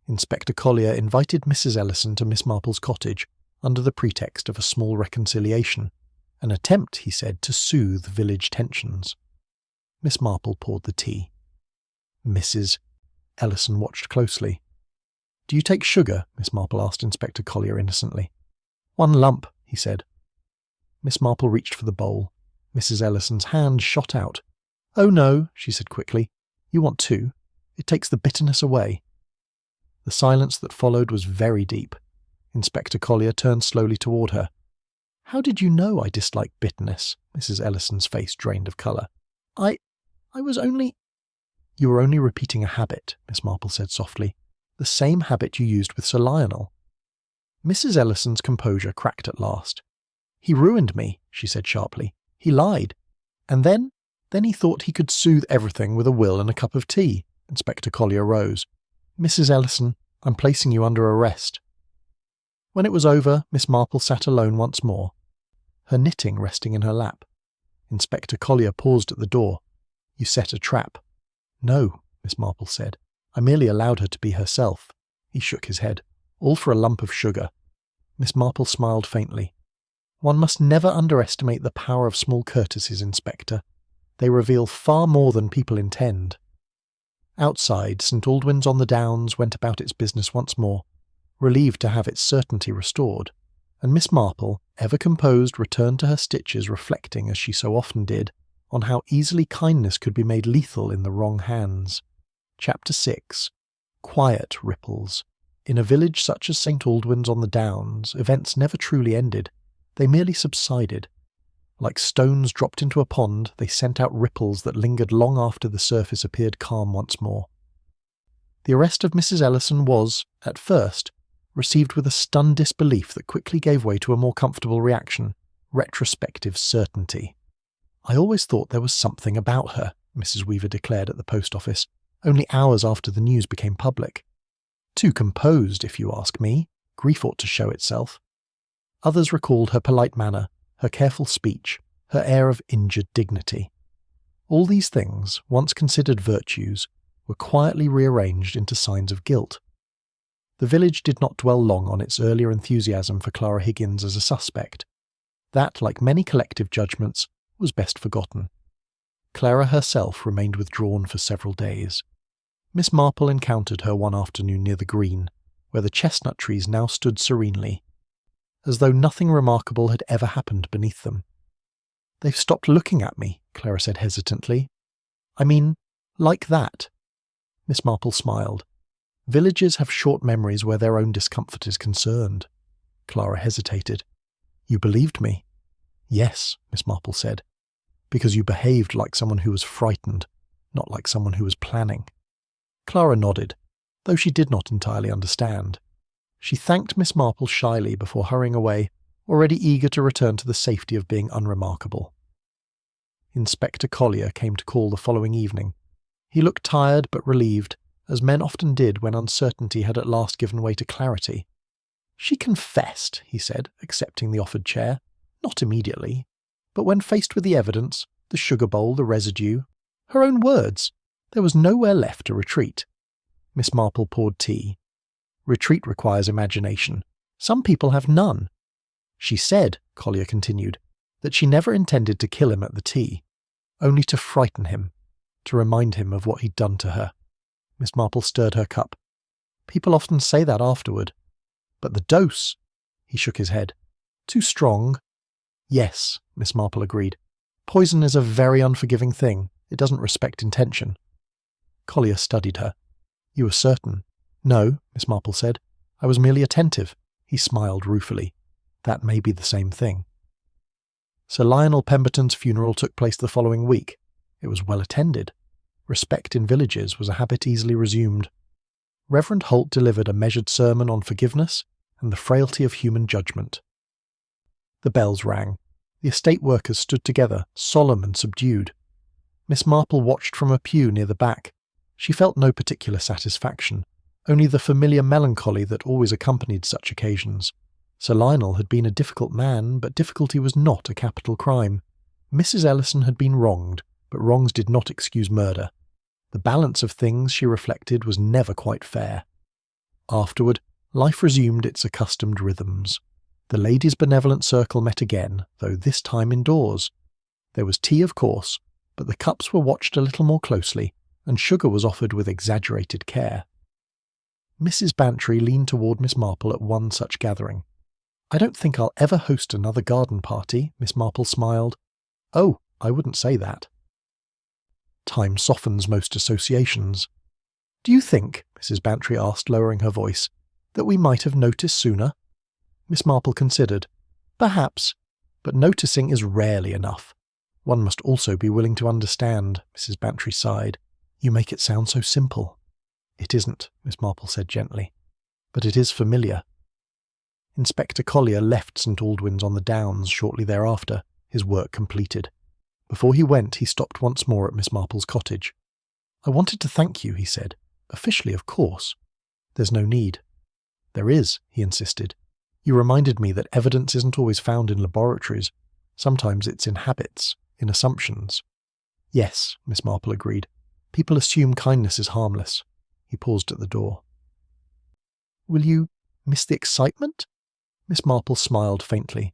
A: Inspector Collier invited Mrs. Ellison to Miss Marple's cottage, under the pretext of a small reconciliation, an attempt, he said, to soothe village tensions. Miss Marple poured the tea. Mrs. Ellison watched closely. "Do you take sugar?" Miss Marple asked Inspector Collier innocently. "1 lump," he said. Miss Marple reached for the bowl. Mrs. Ellison's hand shot out. "Oh no," she said quickly. "You want 2. It takes the bitterness away." The silence that followed was very deep. Inspector Collier turned slowly toward her. "How did you know I dislike bitterness?" Mrs. Ellison's face drained of colour. I was only..." You were only repeating a habit, Miss Marple said softly. The same habit you used with Sir Lionel. Mrs. Ellison's composure cracked at last. He ruined me, she said sharply. He lied. And then he thought he could soothe everything with a will and a cup of tea. Inspector Collier rose. Mrs. Ellison, I'm placing you under arrest. When it was over, Miss Marple sat alone once more, her knitting resting in her lap. Inspector Collier paused at the door. You set a trap. No, Miss Marple said. I merely allowed her to be herself. He shook his head. All for a lump of sugar. Miss Marple smiled faintly. One must never underestimate the power of small courtesies, Inspector. They reveal far more than people intend. Outside, St. Aldwyn's-on-the-Downs went about its business once more, relieved to have its certainty restored, and Miss Marple, ever composed, returned to her stitches, reflecting, as she so often did, on how easily kindness could be made lethal in the wrong hands. Chapter 6. Quiet ripples. In a village such as St. Aldwyn's-on-the-Downs, events never truly ended. They merely subsided. Like stones dropped into a pond, they sent out ripples that lingered long after the surface appeared calm once more. The arrest of Mrs. Ellison was, at first, received with a stunned disbelief that quickly gave way to a more comfortable reaction, retrospective certainty. I always thought there was something about her, Mrs. Weaver declared at the post office, only hours after the news became public. Too composed, if you ask me. Grief ought to show itself. Others recalled her polite manner, her careful speech, her air of injured dignity. All these things, once considered virtues, were quietly rearranged into signs of guilt. The village did not dwell long on its earlier enthusiasm for Clara Higgins as a suspect. That, like many collective judgments, was best forgotten. Clara herself remained withdrawn for several days. Miss Marple encountered her one afternoon near the green, where the chestnut trees now stood serenely, as though nothing remarkable had ever happened beneath them. They've stopped looking at me, Clara said hesitantly. I mean, like that. Miss Marple smiled. Villages have short memories where their own discomfort is concerned. Clara hesitated. You believed me? Yes, Miss Marple said. Because you behaved like someone who was frightened, not like someone who was planning. Clara nodded, though she did not entirely understand. She thanked Miss Marple shyly before hurrying away, already eager to return to the safety of being unremarkable. Inspector Collier came to call the following evening. He looked tired but relieved, as men often did when uncertainty had at last given way to clarity. She confessed, he said, accepting the offered chair. Not immediately. But when faced with the evidence, the sugar bowl, the residue, her own words, there was nowhere left to retreat. Miss Marple poured tea. Retreat requires imagination. Some people have none. She said, Collier continued, that she never intended to kill him at the tea, only to frighten him, to remind him of what he'd done to her. Miss Marple stirred her cup. People often say that afterward. But the dose? He shook his head. Too strong? Yes, Miss Marple agreed. Poison is a very unforgiving thing. It doesn't respect intention. Collier studied her. You were certain? No, Miss Marple said. I was merely attentive. He smiled ruefully. That may be the same thing. Sir Lionel Pemberton's funeral took place the following week. It was well attended. Respect in villages was a habit easily resumed. Reverend Holt delivered a measured sermon on forgiveness and the frailty of human judgment. The bells rang. The estate workers stood together, solemn and subdued. Miss Marple watched from a pew near the back. She felt no particular satisfaction, only the familiar melancholy that always accompanied such occasions. Sir Lionel had been a difficult man, but difficulty was not a capital crime. Mrs. Ellison had been wronged, but wrongs did not excuse murder. The balance of things, she reflected, was never quite fair. Afterward, life resumed its accustomed rhythms. The ladies' benevolent circle met again, though this time indoors. There was tea, of course, but the cups were watched a little more closely, and sugar was offered with exaggerated care. Mrs. Bantry leaned toward Miss Marple at one such gathering. I don't think I'll ever host another garden party, Miss Marple smiled. Oh, I wouldn't say that. Time softens most associations. Do you think, Mrs. Bantry asked, lowering her voice, that we might have noticed sooner? Miss Marple considered. Perhaps, but noticing is rarely enough. One must also be willing to understand, Mrs. Bantry sighed. You make it sound so simple. It isn't, Miss Marple said gently, but it is familiar. Inspector Collier left St. Aldwyn's on the Downs shortly thereafter, his work completed. Before he went, he stopped once more at Miss Marple's cottage. I wanted to thank you, he said. Officially, of course. There's no need. There is, he insisted. You reminded me that evidence isn't always found in laboratories. Sometimes it's in habits, in assumptions. Yes, Miss Marple agreed. People assume kindness is harmless. He paused at the door. Will you miss the excitement? Miss Marple smiled faintly.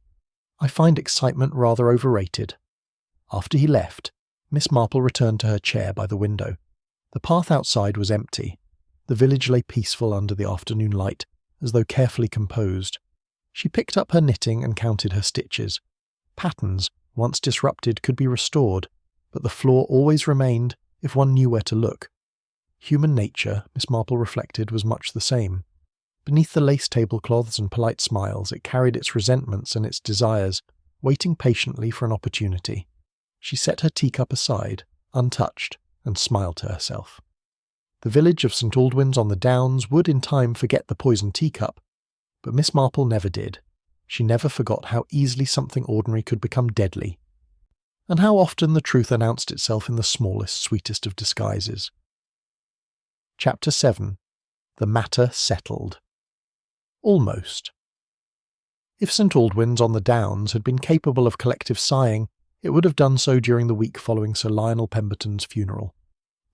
A: I find excitement rather overrated. After he left, Miss Marple returned to her chair by the window. The path outside was empty. The village lay peaceful under the afternoon light, as though carefully composed. She picked up her knitting and counted her stitches. Patterns, once disrupted, could be restored, but the flaw always remained if one knew where to look. Human nature, Miss Marple reflected, was much the same. Beneath the lace tablecloths and polite smiles, it carried its resentments and its desires, waiting patiently for an opportunity. She set her teacup aside, untouched, and smiled to herself. The village of St. Aldwyn's on the Downs would in time forget the poisoned teacup, but Miss Marple never did. She never forgot how easily something ordinary could become deadly, and how often the truth announced itself in the smallest, sweetest of disguises. Chapter 7. The Matter Settled. Almost. If St. Aldwyn's on the Downs had been capable of collective sighing, it would have done so during the week following Sir Lionel Pemberton's funeral.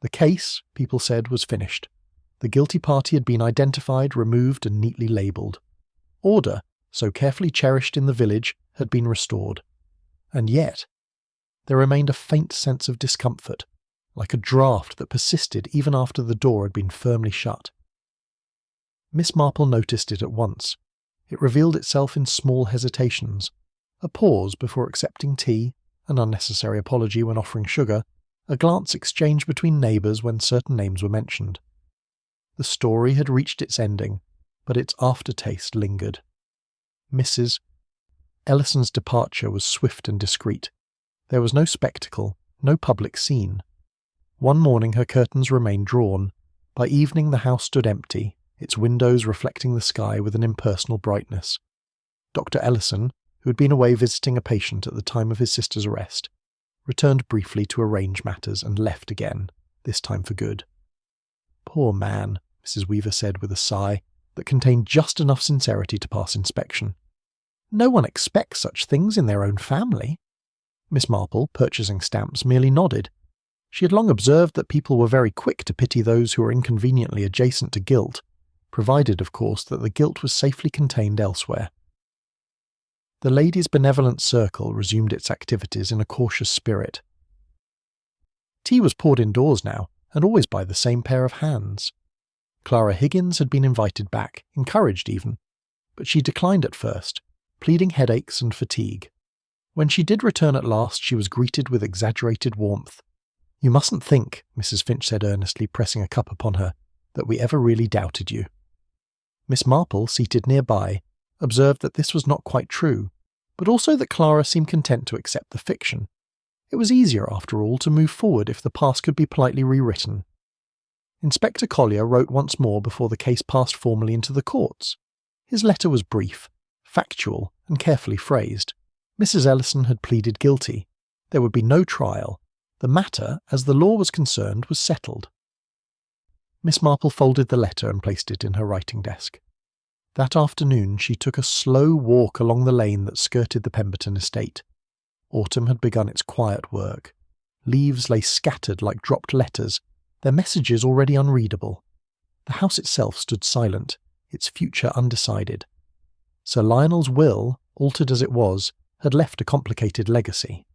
A: The case, people said, was finished. The guilty party had been identified, removed, and neatly labelled. Order, so carefully cherished in the village, had been restored. And yet, there remained a faint sense of discomfort, like a draught that persisted even after the door had been firmly shut. Miss Marple noticed it at once. It revealed itself in small hesitations, a pause before accepting tea, an unnecessary apology when offering sugar, a glance exchanged between neighbours when certain names were mentioned. The story had reached its ending, but its aftertaste lingered. Mrs. Ellison's departure was swift and discreet. There was no spectacle, no public scene. One morning her curtains remained drawn. By evening the house stood empty, its windows reflecting the sky with an impersonal brightness. Dr. Ellison, who had been away visiting a patient at the time of his sister's arrest, returned briefly to arrange matters and left again, this time for good. Poor man, Mrs. Weaver said with a sigh that contained just enough sincerity to pass inspection. No one expects such things in their own family. Miss Marple, purchasing stamps, merely nodded. She had long observed that people were very quick to pity those who were inconveniently adjacent to guilt, provided, of course, that the guilt was safely contained elsewhere. The ladies' benevolent circle resumed its activities in a cautious spirit. Tea was poured indoors now, and always by the same pair of hands. Clara Higgins had been invited back, encouraged even, but she declined at first, pleading headaches and fatigue. When she did return at last, she was greeted with exaggerated warmth. "You mustn't think," Mrs. Finch said earnestly, pressing a cup upon her, "that we ever really doubted you." Miss Marple, seated nearby, observed that this was not quite true, but also that Clara seemed content to accept the fiction. It was easier, after all, to move forward if the past could be politely rewritten. Inspector Collier wrote once more before the case passed formally into the courts. His letter was brief, factual, and carefully phrased. Mrs. Ellison had pleaded guilty. There would be no trial. The matter, as the law was concerned, was settled. Miss Marple folded the letter and placed it in her writing desk. That afternoon she took a slow walk along the lane that skirted the Pemberton estate. Autumn had begun its quiet work. Leaves lay scattered like dropped letters, their messages already unreadable. The house itself stood silent, its future undecided. Sir Lionel's will, altered as it was, had left a complicated legacy.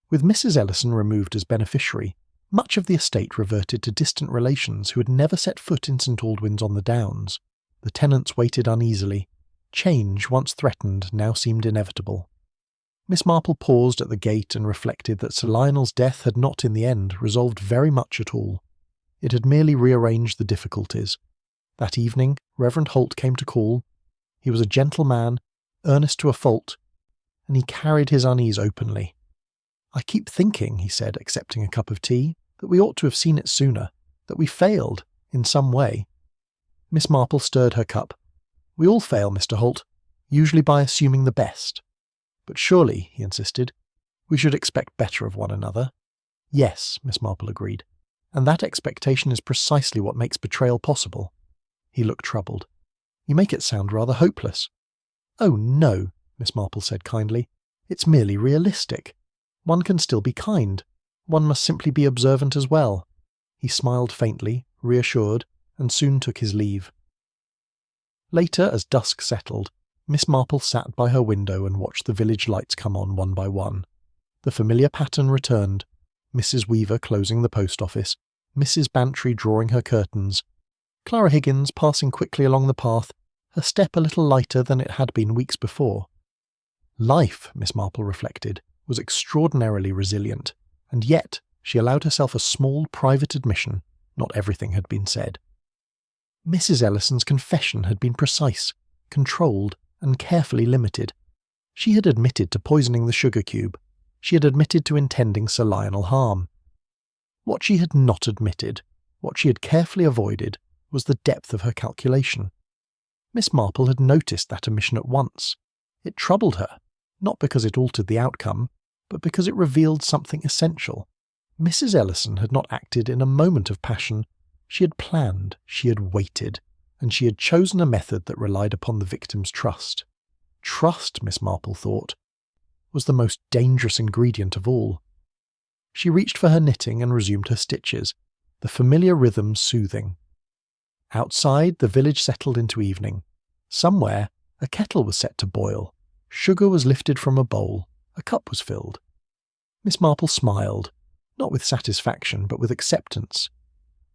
A: With Mrs. Ellison removed as beneficiary, much of the estate reverted to distant relations who had never set foot in St. Aldwyn's on the Downs. The tenants waited uneasily. Change, once threatened, now seemed inevitable. Miss Marple paused at the gate and reflected that Sir Lionel's death had not in the end resolved very much at all. It had merely rearranged the difficulties. That evening, Reverend Holt came to call. He was a gentle man, earnest to a fault, and he carried his unease openly. "I keep thinking," he said, accepting a cup of tea, that we ought to have seen it sooner, that we failed, in some way. Miss Marple stirred her cup. We all fail, Mr. Holt, usually by assuming the best. But surely, he insisted, we should expect better of one another. Yes, Miss Marple agreed, and that expectation is precisely what makes betrayal possible. He looked troubled. You make it sound rather hopeless. Oh, no, Miss Marple said kindly. It's merely realistic. One can still be kind. One must simply be observant as well. He smiled faintly, reassured, and soon took his leave. Later, as dusk settled, Miss Marple sat by her window and watched the village lights come on one by one. The familiar pattern returned, Mrs. Weaver closing the post office, Mrs. Bantry drawing her curtains, Clara Higgins passing quickly along the path, her step a little lighter than it had been weeks before. Life, Miss Marple reflected, was extraordinarily resilient, and yet she allowed herself a small private admission: not everything had been said. Mrs. Ellison's confession had been precise, controlled, and carefully limited. She had admitted to poisoning the sugar cube. She had admitted to intending Sir Lionel harm. What she had not admitted, what she had carefully avoided, was the depth of her calculation. Miss Marple had noticed that omission at once. It troubled her, not because it altered the outcome, but because it revealed something essential. Mrs. Ellison had not acted in a moment of passion. She had planned, she had waited, and she had chosen a method that relied upon the victim's trust. Trust, Miss Marple thought, was the most dangerous ingredient of all. She reached for her knitting and resumed her stitches, the familiar rhythm soothing. Outside, the village settled into evening. Somewhere, a kettle was set to boil. Sugar was lifted from a bowl. A cup was filled. Miss Marple smiled, not with satisfaction, but with acceptance.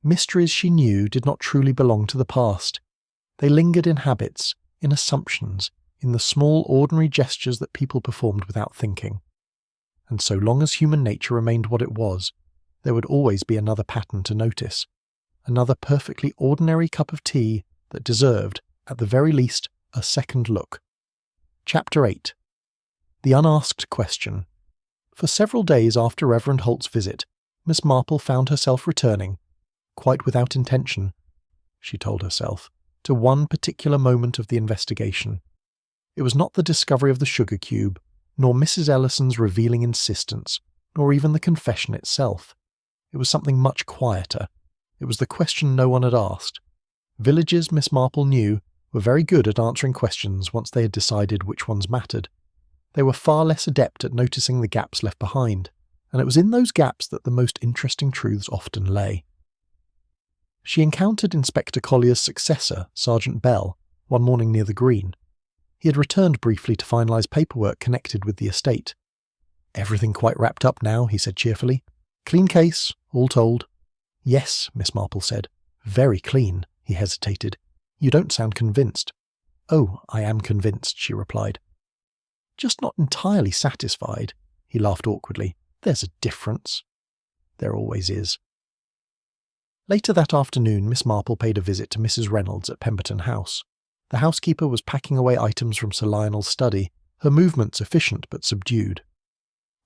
A: Mysteries she knew did not truly belong to the past. They lingered in habits, in assumptions, in the small ordinary gestures that people performed without thinking. And so long as human nature remained what it was, there would always be another pattern to notice, another perfectly ordinary cup of tea that deserved, at the very least, a second look. Chapter 8. The Unasked Question. For several days after Reverend Holt's visit, Miss Marple found herself returning, quite without intention, she told herself, to one particular moment of the investigation. It was not the discovery of the sugar cube, nor Mrs. Ellison's revealing insistence, nor even the confession itself. It was something much quieter. It was the question no one had asked. Villagers, Miss Marple knew, were very good at answering questions once they had decided which ones mattered. They were far less adept at noticing the gaps left behind, and it was in those gaps that the most interesting truths often lay. She encountered Inspector Collier's successor, Sergeant Bell, one morning near the green. He had returned briefly to finalise paperwork connected with the estate. "Everything quite wrapped up now," he said cheerfully. "Clean case, all told." "Yes," Miss Marple said. "Very clean." He hesitated. "You don't sound convinced." "Oh, I am convinced," she replied. "Just not entirely satisfied." He laughed awkwardly. "There's a difference." There always is. Later that afternoon, Miss Marple paid a visit to Mrs. Reynolds at Pemberton House. The housekeeper was packing away items from Sir Lionel's study, her movements efficient but subdued.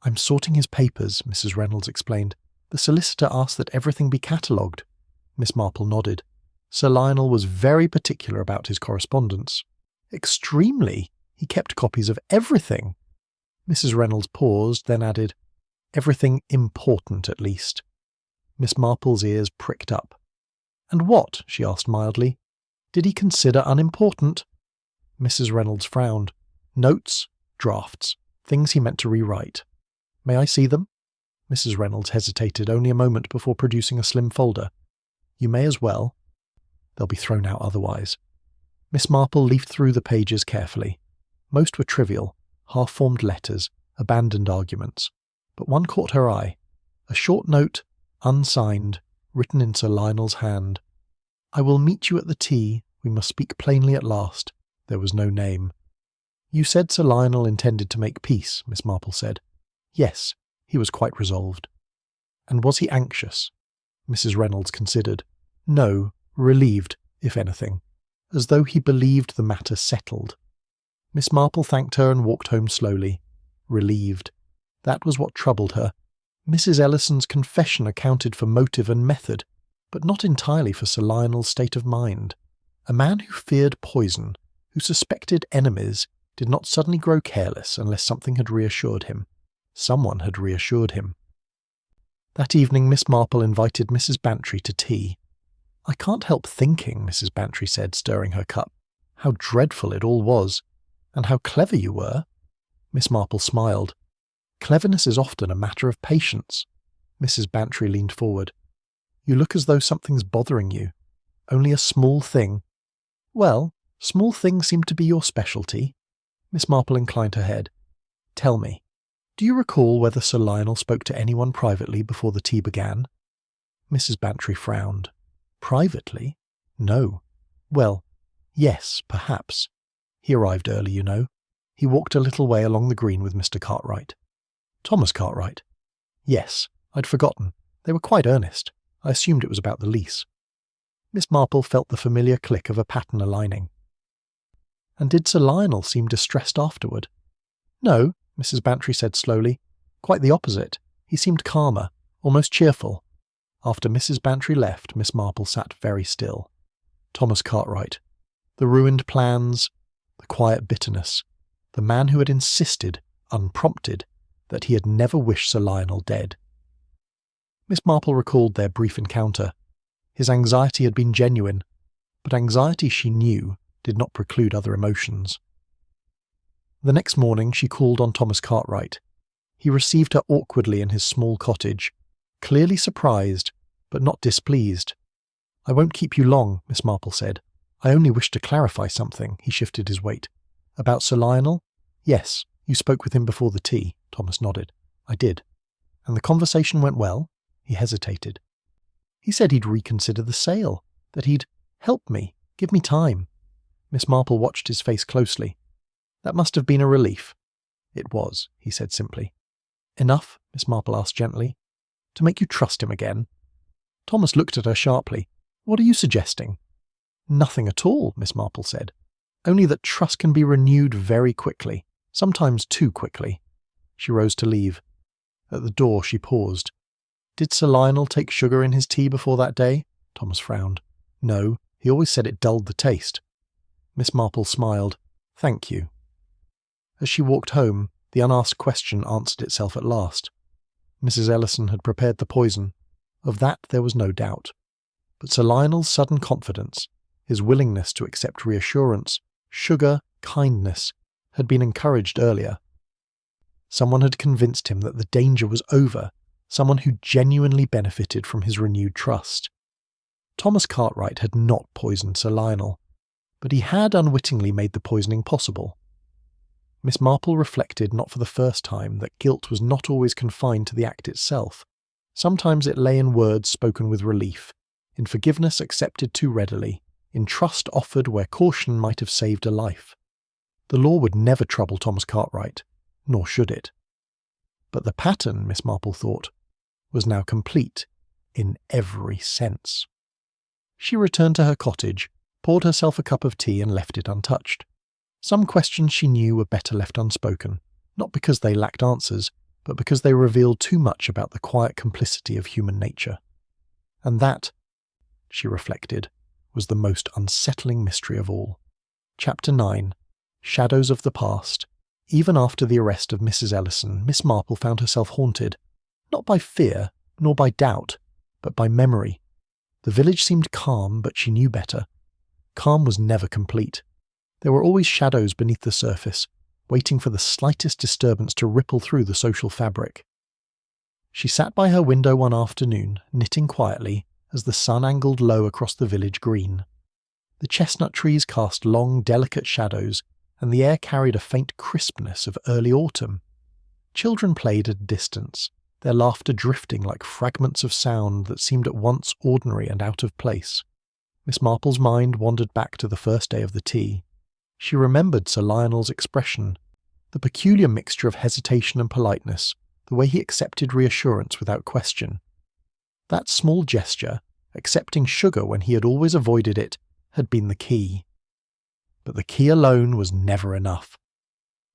A: "I'm sorting his papers," Mrs. Reynolds explained. "The solicitor asked that everything be catalogued." Miss Marple nodded. Sir Lionel was very particular about his correspondence. "Extremely. He kept copies of everything." Mrs. Reynolds paused, then added, "Everything important, at least." Miss Marple's ears pricked up. "And what?" she asked mildly. "Did he consider unimportant?" Mrs. Reynolds frowned. "Notes, drafts, things he meant to rewrite." "May I see them?" Mrs. Reynolds hesitated only a moment before producing a slim folder. "You may as well. They'll be thrown out otherwise." Miss Marple leafed through the pages carefully. Most were trivial, half-formed letters, abandoned arguments. But one caught her eye. A short note, unsigned, written in Sir Lionel's hand. "I will meet you at the tea. We must speak plainly at last." There was no name. "You said Sir Lionel intended to make peace," Miss Marple said. "Yes, he was quite resolved." "And was he anxious?" Mrs. Reynolds considered. "No, relieved, if anything, as though he believed the matter settled." Miss Marple thanked her and walked home slowly. Relieved. That was what troubled her. Mrs. Ellison's confession accounted for motive and method, but not entirely for Sir Lionel's state of mind. A man who feared poison, who suspected enemies, did not suddenly grow careless unless something had reassured him. Someone had reassured him. That evening Miss Marple invited Mrs. Bantry to tea. "I can't help thinking," Mrs. Bantry said, stirring her cup, "how dreadful it all was, and how clever you were." Miss Marple smiled. "Cleverness is often a matter of patience." Mrs. Bantry leaned forward. "You look as though something's bothering you. Only a small thing." "Well, small things seem to be your specialty." Miss Marple inclined her head. "Tell me, do you recall whether Sir Lionel spoke to anyone privately before the tea began?" Mrs. Bantry frowned. "Privately? No." "Well, yes, perhaps. He arrived early, you know. He walked a little way along the green with Mr. Cartwright." "Thomas Cartwright?" "Yes, I'd forgotten. They were quite earnest. I assumed it was about the lease." Miss Marple felt the familiar click of a pattern aligning. "And did Sir Lionel seem distressed afterward?" "No," Mrs. Bantry said slowly. "Quite the opposite. He seemed calmer, almost cheerful." After Mrs. Bantry left, Miss Marple sat very still. Thomas Cartwright. The ruined plans, the quiet bitterness, the man who had insisted, unprompted, that he had never wished Sir Lionel dead. Miss Marple recalled their brief encounter. His anxiety had been genuine, but anxiety, she knew, did not preclude other emotions. The next morning she called on Thomas Cartwright. He received her awkwardly in his small cottage, clearly surprised, but not displeased. "I won't keep you long," Miss Marple said. "I only wish to clarify something." He shifted his weight. "About Sir Lionel?" "Yes, you spoke with him before the tea." Thomas nodded. "I did." "And the conversation went well?" He hesitated. "He said he'd reconsider the sale, that he'd help me, give me time." Miss Marple watched his face closely. "That must have been a relief." "It was," he said simply. "Enough?" Miss Marple asked gently. "To make you trust him again?" Thomas looked at her sharply. "What are you suggesting?" "Nothing at all," Miss Marple said. "Only that trust can be renewed very quickly, sometimes too quickly." She rose to leave. At the door she paused. "Did Sir Lionel take sugar in his tea before that day?" Thomas frowned. "No, he always said it dulled the taste." Miss Marple smiled. "Thank you." As she walked home, the unasked question answered itself at last. Mrs. Ellison had prepared the poison. Of that there was no doubt. But Sir Lionel's sudden confidence, his willingness to accept reassurance, sugar, kindness, had been encouraged earlier. Someone had convinced him that the danger was over, someone who genuinely benefited from his renewed trust. Thomas Cartwright had not poisoned Sir Lionel, but he had unwittingly made the poisoning possible. Miss Marple reflected not for the first time that guilt was not always confined to the act itself. Sometimes it lay in words spoken with relief, in forgiveness accepted too readily, in trust offered where caution might have saved a life. The law would never trouble Thomas Cartwright, nor should it. But the pattern, Miss Marple thought, was now complete in every sense. She returned to her cottage, poured herself a cup of tea and left it untouched. Some questions she knew were better left unspoken, not because they lacked answers, but because they revealed too much about the quiet complicity of human nature. And that, she reflected, was the most unsettling mystery of all. Chapter 9. Shadows of the Past. Even after the arrest of Mrs. Ellison, Miss Marple found herself haunted, not by fear, nor by doubt, but by memory. The village seemed calm, but she knew better. Calm was never complete. There were always shadows beneath the surface, waiting for the slightest disturbance to ripple through the social fabric. She sat by her window one afternoon, knitting quietly, as the sun angled low across the village green. The chestnut trees cast long, delicate shadows, and the air carried a faint crispness of early autumn. Children played at a distance, their laughter drifting like fragments of sound that seemed at once ordinary and out of place. Miss Marple's mind wandered back to the first day of the tea. She remembered Sir Lionel's expression, the peculiar mixture of hesitation and politeness, the way he accepted reassurance without question. That small gesture, accepting sugar when he had always avoided it, had been the key. But the key alone was never enough.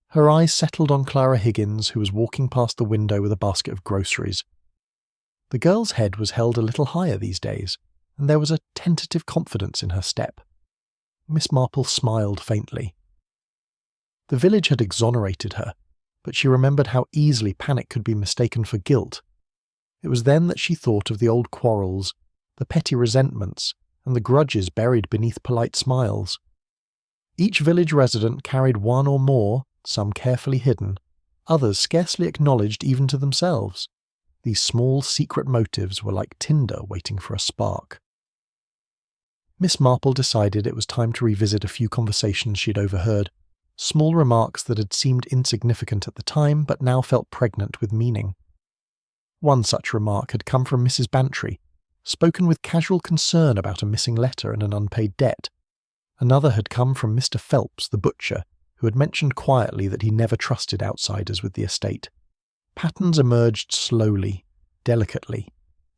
A: Her eyes settled on Clara Higgins, who was walking past the window with a basket of groceries, The girl's head was held a little higher these days, and there was a tentative confidence in her step. Miss Marple smiled faintly. The village had exonerated her, but she remembered how easily panic could be mistaken for guilt. It was then that she thought of the old quarrels, the petty resentments, and the grudges buried beneath polite smiles. Each village resident carried one or more, some carefully hidden, others scarcely acknowledged even to themselves. These small secret motives were like tinder waiting for a spark. Miss Marple decided it was time to revisit a few conversations she'd overheard, small remarks that had seemed insignificant at the time but now felt pregnant with meaning. One such remark had come from Mrs. Bantry, spoken with casual concern about a missing letter and an unpaid debt. Another had come from Mr. Phelps, the butcher, who had mentioned quietly that he never trusted outsiders with the estate. Patterns emerged slowly, delicately.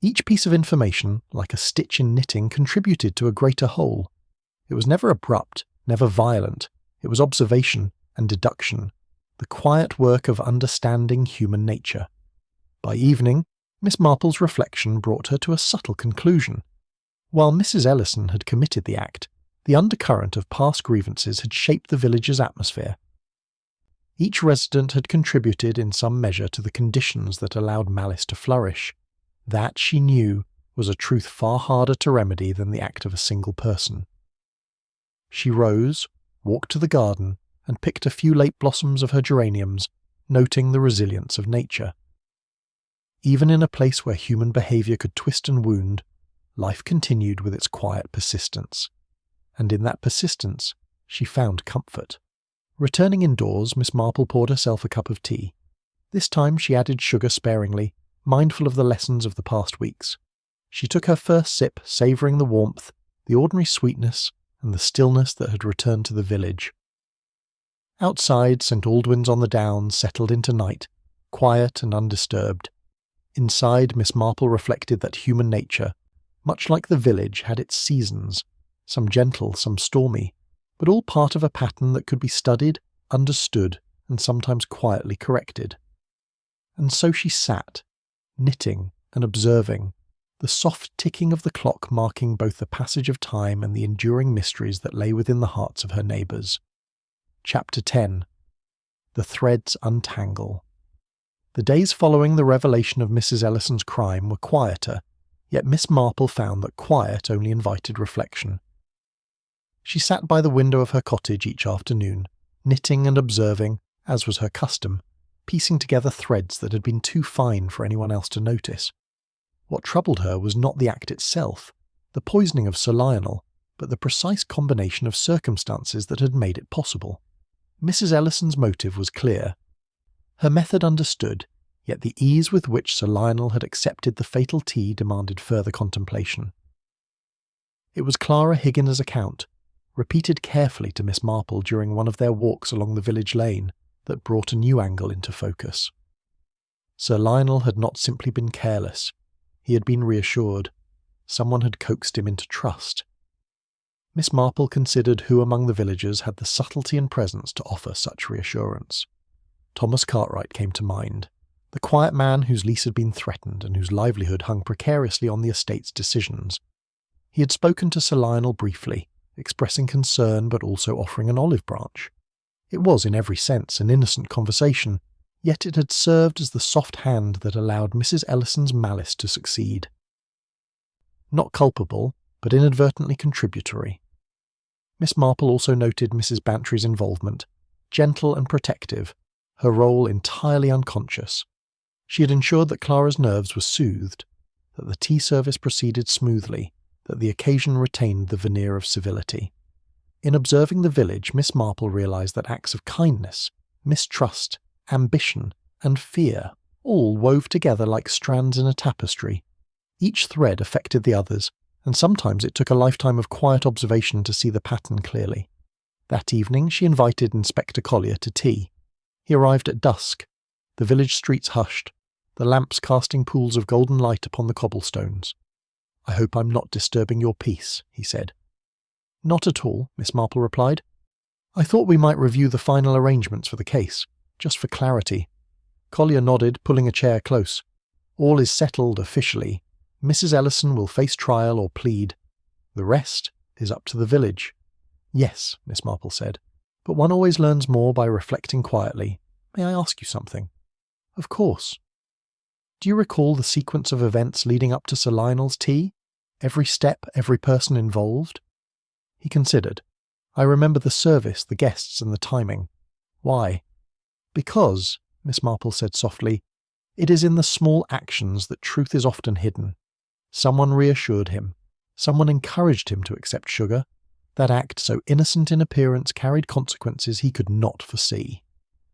A: Each piece of information, like a stitch in knitting, contributed to a greater whole. It was never abrupt, never violent. It was observation and deduction, the quiet work of understanding human nature. By evening, Miss Marple's reflection brought her to a subtle conclusion. While Mrs. Ellison had committed the act, the undercurrent of past grievances had shaped the village's atmosphere. Each resident had contributed in some measure to the conditions that allowed malice to flourish. That, she knew, was a truth far harder to remedy than the act of a single person. She rose, walked to the garden, and picked a few late blossoms of her geraniums, noting the resilience of nature. Even in a place where human behaviour could twist and wound, life continued with its quiet persistence. And in that persistence, she found comfort. Returning indoors, Miss Marple poured herself a cup of tea. This time she added sugar sparingly, mindful of the lessons of the past weeks. She took her first sip, savouring the warmth, the ordinary sweetness, and the stillness that had returned to the village. Outside, St. Aldwyn's on the Downs settled into night, quiet and undisturbed. Inside, Miss Marple reflected that human nature, much like the village, had its seasons, some gentle, some stormy, but all part of a pattern that could be studied, understood, and sometimes quietly corrected. And so she sat, knitting and observing, the soft ticking of the clock marking both the passage of time and the enduring mysteries that lay within the hearts of her neighbours. Chapter 10. The Threads Untangle. The days following the revelation of Mrs. Ellison's crime were quieter, yet Miss Marple found that quiet only invited reflection. She sat by the window of her cottage each afternoon, knitting and observing, as was her custom, piecing together threads that had been too fine for anyone else to notice. What troubled her was not the act itself, the poisoning of Sir Lionel, but the precise combination of circumstances that had made it possible. Mrs. Ellison's motive was clear. Her method understood, yet the ease with which Sir Lionel had accepted the fatal tea demanded further contemplation. It was Clara Higgins's account, repeated carefully to Miss Marple during one of their walks along the village lane, that brought a new angle into focus. Sir Lionel had not simply been careless. He had been reassured. Someone had coaxed him into trust. Miss Marple considered who among the villagers had the subtlety and presence to offer such reassurance. Thomas Cartwright came to mind, the quiet man whose lease had been threatened and whose livelihood hung precariously on the estate's decisions. He had spoken to Sir Lionel briefly, expressing concern but also offering an olive branch. It was in every sense an innocent conversation, yet it had served as the soft hand that allowed Mrs. Ellison's malice to succeed. Not culpable, but inadvertently contributory. Miss Marple also noted Mrs. Bantry's involvement, gentle and protective, her role entirely unconscious. She had ensured that Clara's nerves were soothed, that the tea service proceeded smoothly, that the occasion retained the veneer of civility. In observing the village, Miss Marple realised that acts of kindness, mistrust, ambition, and fear all wove together like strands in a tapestry. Each thread affected the others, and sometimes it took a lifetime of quiet observation to see the pattern clearly. That evening she invited Inspector Collier to tea. He arrived at dusk, the village streets hushed, the lamps casting pools of golden light upon the cobblestones. "I hope I'm not disturbing your peace," he said. "Not at all," Miss Marple replied. "I thought we might review the final arrangements for the case, just for clarity." Collier nodded, pulling a chair close. All is settled officially. Mrs. Ellison will face trial or plead. The rest is up to the village. Yes, Miss Marple said, but one always learns more by reflecting quietly. May I ask you something? Of course. Do you recall the sequence of events leading up to Sir Lionel's tea? Every step, every person involved? He considered. I remember the service, the guests, and the timing. Why? Because, Miss Marple said softly, it is in the small actions that truth is often hidden. Someone reassured him. Someone encouraged him to accept sugar. That act, so innocent in appearance, carried consequences he could not foresee.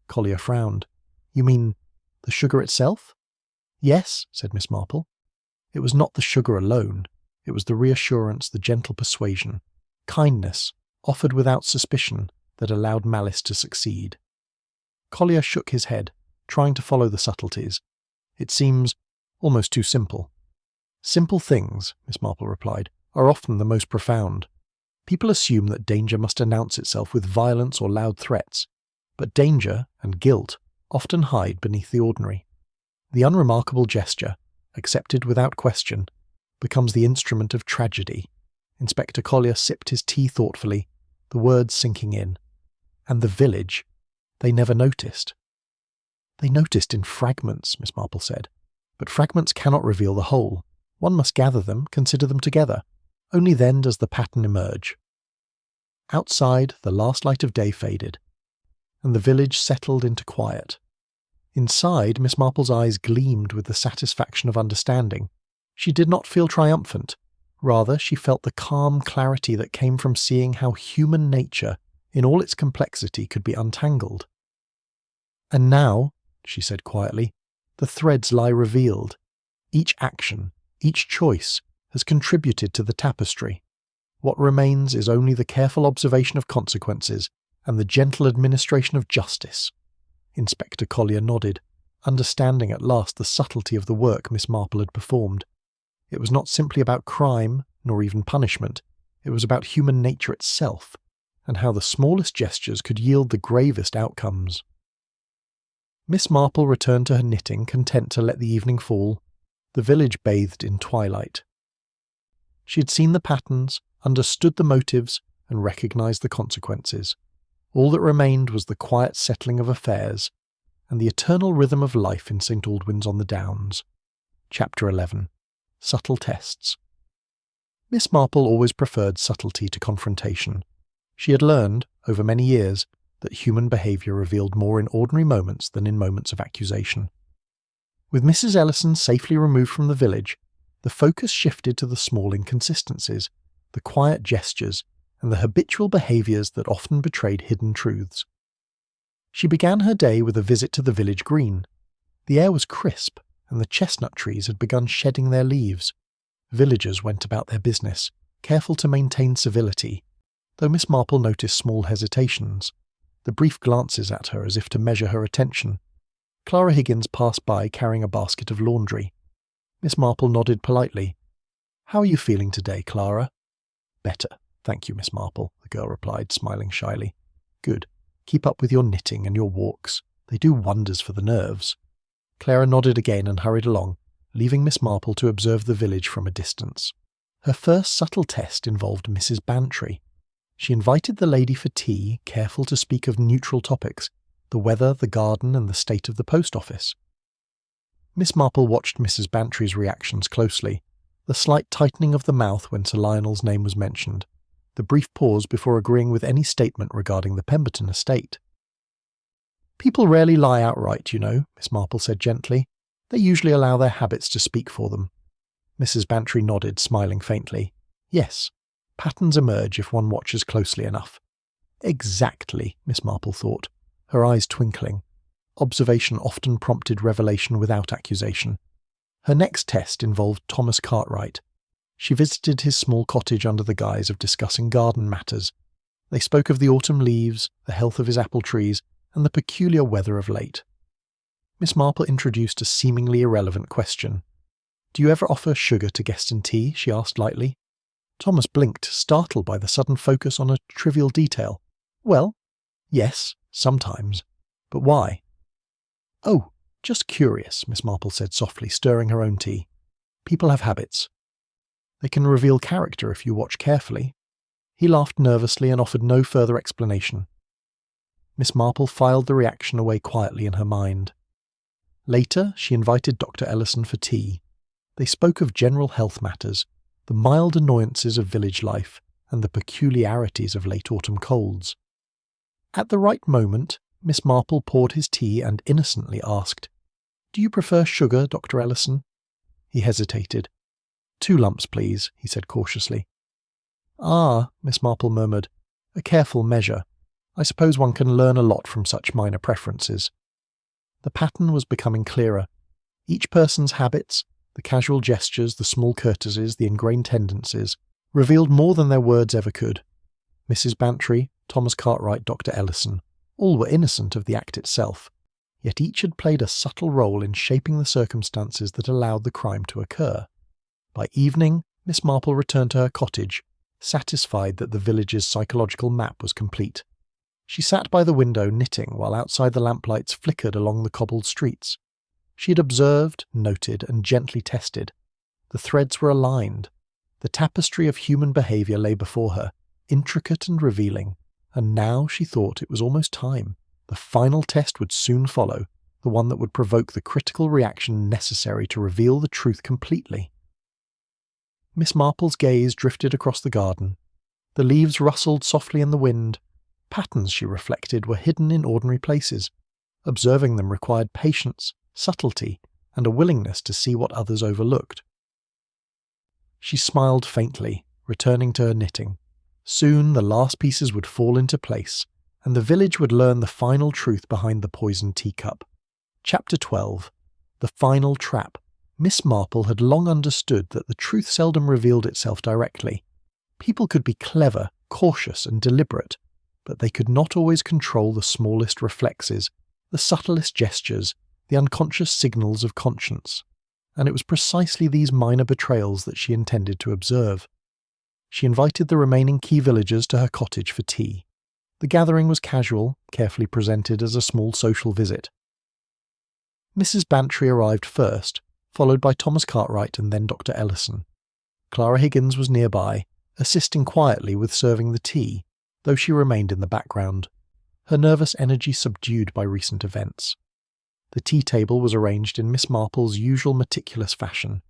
A: Collier frowned. You mean the sugar itself? Yes, said Miss Marple. It was not the sugar alone. It was the reassurance, the gentle persuasion, kindness, offered without suspicion, that allowed malice to succeed. Collier shook his head, trying to follow the subtleties. It seems almost too simple. Simple things, Miss Marple replied, are often the most profound. People assume that danger must announce itself with violence or loud threats, but danger and guilt often hide beneath the ordinary. The unremarkable gesture, accepted without question, becomes the instrument of tragedy. Inspector Collier sipped his tea thoughtfully, the words sinking in. And the village, they never noticed. They noticed in fragments, Miss Marple said, but fragments cannot reveal the whole. One must gather them, consider them together. Only then does the pattern emerge. Outside, the last light of day faded, and the village settled into quiet. Inside, Miss Marple's eyes gleamed with the satisfaction of understanding. She did not feel triumphant. Rather, she felt the calm clarity that came from seeing how human nature, in all its complexity, could be untangled. And now, she said quietly, the threads lie revealed. Each action, each choice, has contributed to the tapestry. What remains is only the careful observation of consequences and the gentle administration of justice. Inspector Collier nodded, understanding at last the subtlety of the work Miss Marple had performed. It was not simply about crime, nor even punishment. It was about human nature itself, and how the smallest gestures could yield the gravest outcomes. Miss Marple returned to her knitting, content to let the evening fall. The village bathed in twilight. She had seen the patterns, understood the motives, and recognised the consequences. All that remained was the quiet settling of affairs, and the eternal rhythm of life in St. Aldwyn's on the Downs. Chapter 11. Subtle Tests. Miss Marple always preferred subtlety to confrontation. She had learned, over many years, that human behaviour revealed more in ordinary moments than in moments of accusation. With Mrs. Ellison safely removed from the village, the focus shifted to the small inconsistencies, the quiet gestures, and the habitual behaviours that often betrayed hidden truths. She began her day with a visit to the village green. The air was crisp, and the chestnut trees had begun shedding their leaves. Villagers went about their business, careful to maintain civility, though Miss Marple noticed small hesitations, the brief glances at her as if to measure her attention. Clara Higgins passed by carrying a basket of laundry. Miss Marple nodded politely. "How are you feeling today, Clara?" "Better, thank you, Miss Marple," the girl replied, smiling shyly. "Good. Keep up with your knitting and your walks. They do wonders for the nerves." Clara nodded again and hurried along, leaving Miss Marple to observe the village from a distance. Her first subtle test involved Mrs. Bantry. She invited the lady for tea, careful to speak of neutral topics, the weather, the garden, and the state of the post office. Miss Marple watched Mrs. Bantry's reactions closely, the slight tightening of the mouth when Sir Lionel's name was mentioned, the brief pause before agreeing with any statement regarding the Pemberton estate. "People rarely lie outright, you know," Miss Marple said gently. "They usually allow their habits to speak for them." Mrs. Bantry nodded, smiling faintly. "Yes, patterns emerge if one watches closely enough." "Exactly," Miss Marple thought, her eyes twinkling. Observation often prompted revelation without accusation. Her next test involved Thomas Cartwright. She visited his small cottage under the guise of discussing garden matters. They spoke of the autumn leaves, the health of his apple trees, and the peculiar weather of late. Miss Marple introduced a seemingly irrelevant question. "Do you ever offer sugar to guests in tea?" she asked lightly. Thomas blinked, startled by the sudden focus on a trivial detail. "Well, yes, sometimes. But why?" "Oh, "Just curious," Miss Marple said softly, stirring her own tea. "People have habits. They can reveal character if you watch carefully." He laughed nervously and offered no further explanation. Miss Marple filed the reaction away quietly in her mind. Later, she invited Dr. Ellison for tea. They spoke of general health matters, the mild annoyances of village life, and the peculiarities of late autumn colds. At the right moment, Miss Marple poured his tea and innocently asked, "Do you prefer sugar, Dr. Ellison?" He hesitated. "2 lumps, please," he said cautiously. "Ah," Miss Marple murmured, "a careful measure. I suppose one can learn a lot from such minor preferences." The pattern was becoming clearer. Each person's habits, the casual gestures, the small courtesies, the ingrained tendencies, revealed more than their words ever could. Mrs. Bantry, Thomas Cartwright, Dr. Ellison, all were innocent of the act itself, yet each had played a subtle role in shaping the circumstances that allowed the crime to occur. By evening, Miss Marple returned to her cottage, satisfied that the village's psychological map was complete. She sat by the window knitting while outside the lamplights flickered along the cobbled streets. She had observed, noted, and gently tested. The threads were aligned. The tapestry of human behaviour lay before her, intricate and revealing, and now she thought it was almost time. The final test would soon follow, the one that would provoke the critical reaction necessary to reveal the truth completely. Miss Marple's gaze drifted across the garden. The leaves rustled softly in the wind. Patterns, she reflected, were hidden in ordinary places. Observing them required patience, subtlety, and a willingness to see what others overlooked. She smiled faintly, returning to her knitting. Soon the last pieces would fall into place, and the village would learn the final truth behind the poisoned teacup. Chapter 12. The Final Trap. Miss Marple had long understood that the truth seldom revealed itself directly. People could be clever, cautious, and deliberate, but they could not always control the smallest reflexes, the subtlest gestures, the unconscious signals of conscience. And it was precisely these minor betrayals that she intended to observe. She invited the remaining key villagers to her cottage for tea. The gathering was casual, carefully presented as a small social visit. Mrs. Bantry arrived first, followed by Thomas Cartwright and then Dr. Ellison. Clara Higgins was nearby, assisting quietly with serving the tea, though she remained in the background, her nervous energy subdued by recent events. The tea table was arranged in Miss Marple's usual meticulous fashion.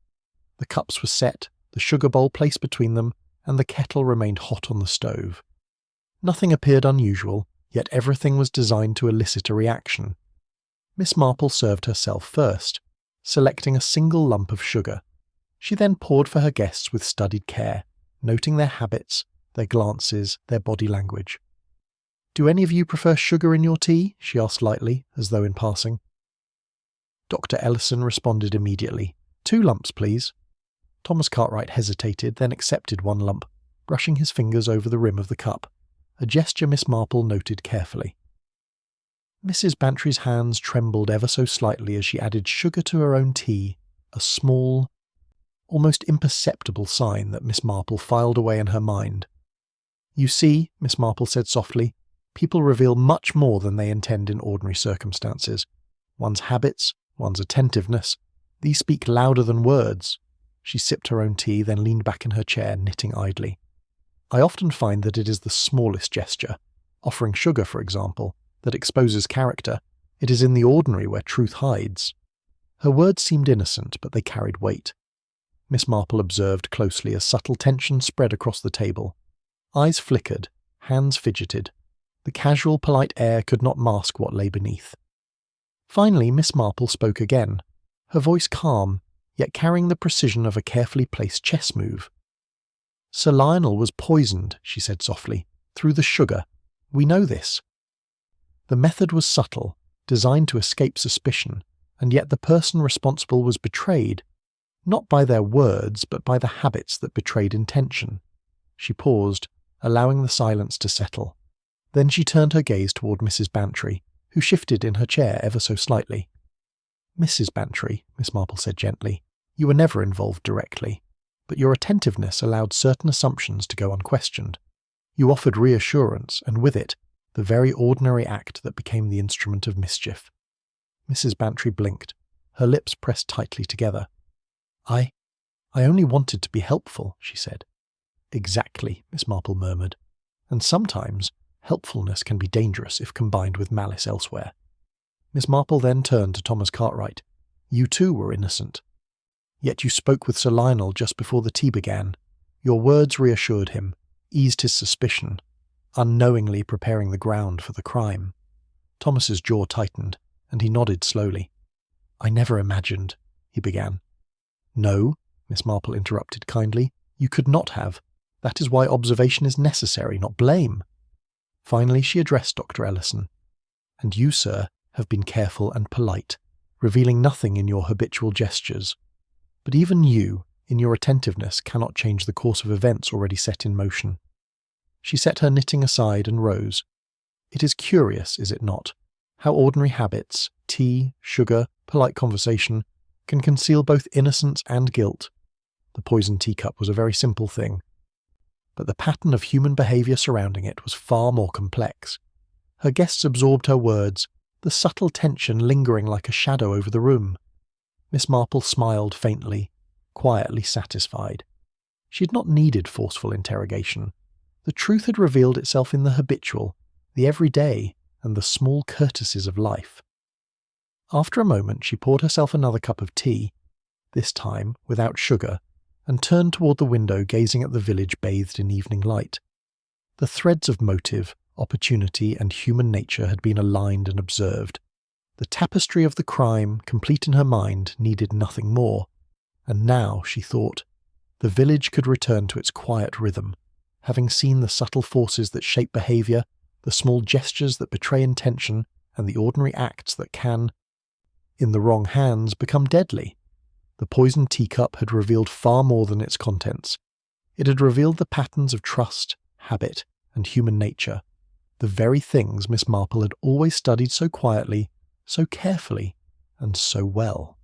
A: The cups were set, the sugar bowl placed between them, and the kettle remained hot on the stove. Nothing appeared unusual, yet everything was designed to elicit a reaction. Miss Marple served herself first, selecting a single lump of sugar. She then poured for her guests with studied care, noting their habits, their glances, their body language. "Do any of you prefer sugar in your tea?" she asked lightly, as though in passing. Dr. Ellison responded immediately. 2 lumps, please." Thomas Cartwright hesitated, then accepted 1 lump, brushing his fingers over the rim of the cup, a gesture Miss Marple noted carefully. Mrs. Bantry's hands trembled ever so slightly as she added sugar to her own tea, a small, almost imperceptible sign that Miss Marple filed away in her mind. "You see," Miss Marple said softly, "people reveal much more than they intend in ordinary circumstances. One's habits, one's attentiveness, these speak louder than words." She sipped her own tea, then leaned back in her chair, knitting idly. "I often find that it is the smallest gesture, offering sugar, for example, that exposes character. It is in the ordinary where truth hides." Her words seemed innocent, but they carried weight. Miss Marple observed closely as subtle tension spread across the table. Eyes flickered, hands fidgeted. The casual, polite air could not mask what lay beneath. Finally, Miss Marple spoke again, her voice calm, yet carrying the precision of a carefully placed chess move. "Sir Lionel was poisoned," she said softly, "through the sugar. We know this." The method was subtle, designed to escape suspicion, and yet the person responsible was betrayed, not by their words, but by the habits that betrayed intention. She paused, allowing the silence to settle. Then she turned her gaze toward Mrs. Bantry, who shifted in her chair ever so slightly. "Mrs. Bantry," Miss Marple said gently, "you were never involved directly, but your attentiveness allowed certain assumptions to go unquestioned. You offered reassurance, and with it, the very ordinary act that became the instrument of mischief." Mrs. Bantry blinked, her lips pressed tightly together. I only wanted to be helpful, she said. Exactly, Miss Marple murmured. And sometimes helpfulness can be dangerous if combined with malice elsewhere. Miss Marple then turned to Thomas Cartwright. You too were innocent. Yet you spoke with Sir Lionel just before the tea began. Your words reassured him, eased his suspicion, unknowingly preparing the ground for the crime. Thomas's jaw tightened, and he nodded slowly. I never imagined, he began. No, Miss Marple interrupted kindly. You could not have. That is why observation is necessary, not blame. Finally she addressed Dr. Ellison. And you, sir, have been careful and polite, revealing nothing in your habitual gestures. But even you, in your attentiveness, cannot change the course of events already set in motion. She set her knitting aside and rose. It is curious, is it not, how ordinary habits, tea, sugar, polite conversation, can conceal both innocence and guilt. The poisoned teacup was a very simple thing, but the pattern of human behaviour surrounding it was far more complex. Her guests absorbed her words, the subtle tension lingering like a shadow over the room. Miss Marple smiled faintly, quietly satisfied. She had not needed forceful interrogation. The truth had revealed itself in the habitual, the everyday, and the small courtesies of life. After a moment she poured herself another cup of tea, this time without sugar, and turned toward the window gazing at the village bathed in evening light. The threads of motive, opportunity, and human nature had been aligned and observed. The tapestry of the crime, complete in her mind, needed nothing more. And now, she thought, the village could return to its quiet rhythm, having seen the subtle forces that shape behaviour, the small gestures that betray intention, and the ordinary acts that can, in the wrong hands, become deadly. The poisoned teacup had revealed far more than its contents. It had revealed the patterns of trust, habit, and human nature, the very things Miss Marple had always studied so quietly, so carefully, and so well.